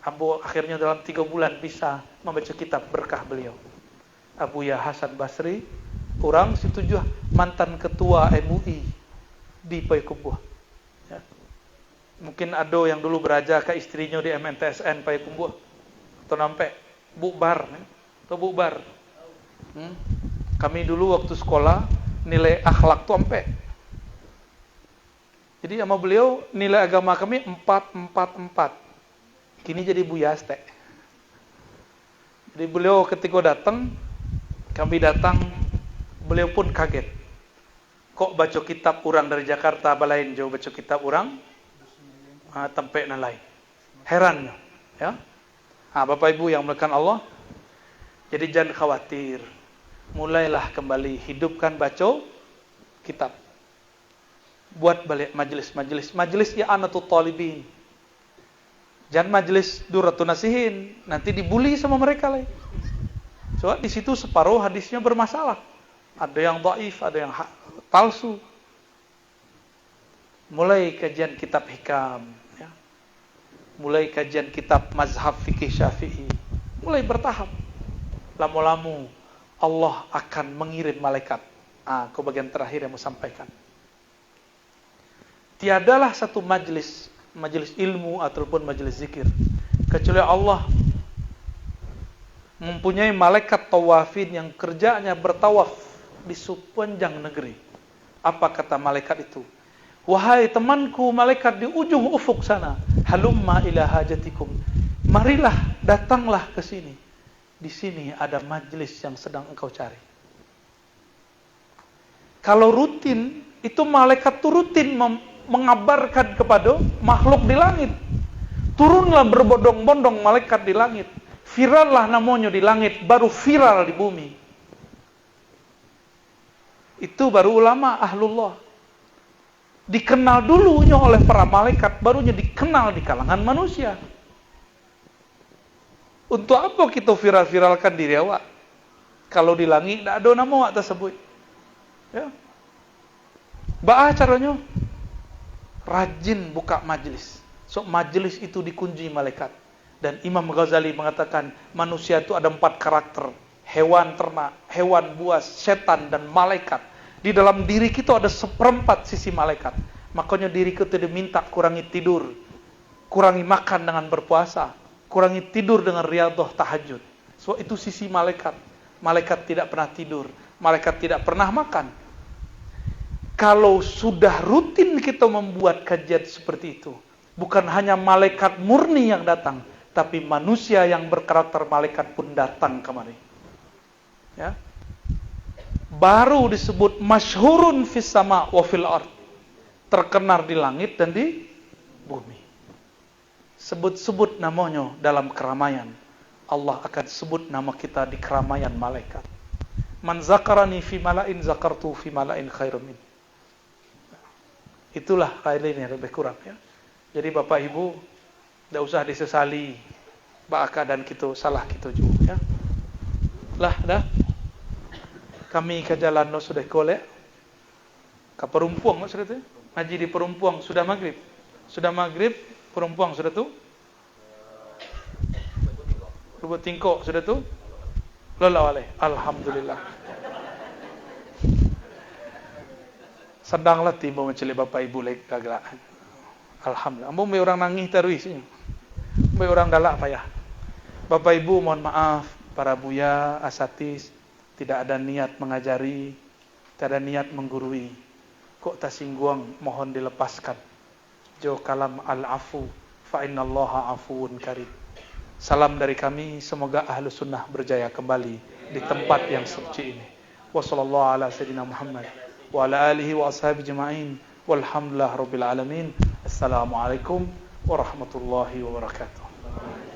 Ambo akhirnya dalam 3 bulan bisa membaca kitab berkah beliau. Abuya Hasan Basri, orang Situjuh, mantan ketua MUI di Payakumbuh. Ya. Mungkin ada yang dulu beraja ke istrinya di MNTSN Payakumbuh. Atau nampak bukbar, atau bukbar. Kami dulu waktu sekolah nilai akhlak tu ampe. Jadi sama beliau nilai agama kami 4. Kini jadi Buya Ste. Jadi beliau ketika datang, kami datang, beliau pun kaget. Kok baca kitab orang dari Jakarta balain jauh baca kitab orang tempe na lain. Heran ya. Bapak Ibu yang melakukan Allah. Jadi jangan khawatir. Mulailah kembali hidupkan baca kitab. Buat balik majelis i'anatul talibin. Jangan majelis duratun nasihin, nanti dibully sama mereka lah. Soalnya di situ separuh hadisnya bermasalah. Ada yang dhaif, ada yang palsu. Mulai kajian kitab hikam, ya. Mulai kajian kitab mazhab fikih Syafi'i. Mulai bertahap. Lama-lama Allah akan mengirim malaikat. Ke bagian terakhir yang mau sampaikan. Tiadalah satu majelis ilmu ataupun majelis zikir kecuali Allah mempunyai malaikat tawafin yang kerjanya bertawaf di sepanjang negeri. Apa kata malaikat itu? Wahai temanku malaikat di ujung ufuk sana, halumma ila hajatikum. Marilah, datanglah ke sini. Di sini ada majelis yang sedang engkau cari. Kalau rutin, itu malaikat rutin mengabarkan kepada makhluk di langit. Turunlah berbondong-bondong malaikat di langit. Virallah namanya di langit, baru viral di bumi. Itu baru ulama ahlullah. Dikenal dulunya oleh para malaikat, barunya dikenal di kalangan manusia. Untuk apa kita viral-viralkan diri awak? Kalau di langit tidak ada nama awak tersebut. Ya. Baah caranya? Rajin buka majelis. So majelis itu dikunjungi malaikat. Dan Imam Ghazali mengatakan manusia itu ada 4 karakter. Hewan ternak, hewan buas, setan dan malaikat. Di dalam diri kita ada 1/4 sisi malaikat. Makanya diri kita diminta kurangi tidur, kurangi makan dengan berpuasa, kurangi tidur dengan riyadhah tahajud. So itu sisi malaikat. Malaikat tidak pernah tidur, malaikat tidak pernah makan. Kalau sudah rutin kita membuat kajian seperti itu, bukan hanya malaikat murni yang datang, tapi manusia yang berkarakter malaikat pun datang kemari. Ya. Baru disebut masyhurun fis sama wa fil ard. Terkenal di langit dan di bumi. Sebut-sebut namanya dalam keramaian. Allah akan sebut nama kita di keramaian malaikat. Man zakarani fi mala'in zakartu fi mala'in khairum min. Itulah kaidahnya lebih kurang ya. Jadi Bapak Ibu tidak usah disesali keadaan kita salah kita juga ya. Lah dah. Kami ke jalan no sudah golek. Ke Perumpuang sudah tu? Ngaji di Perumpuang sudah maghrib. Sudah maghrib Perumpuang sudah tu? Lubuk Tingkok sudah tu? Lola wale. Alhamdulillah. Sedanglah timbul menceli bapak ibu lek kagak. Alhamdulillah. Ambo orang nangis terus. Orang galak payah. Bapak ibu mohon maaf, para buya, asatis, tidak ada niat mengajari, tidak ada niat menggurui. Kok tasingguang, mohon dilepaskan. Jo kalam al-afu, fa innallaha afuun karim. Salam dari kami, semoga ahlu sunnah berjaya kembali di tempat yang suci ini. Wassallallahu ala sayyidina Muhammad wa ala alihi wa ashabi jema'in. Walhamdulillah rabbil alamin. Assalamualaikum warahmatullahi wabarakatuh.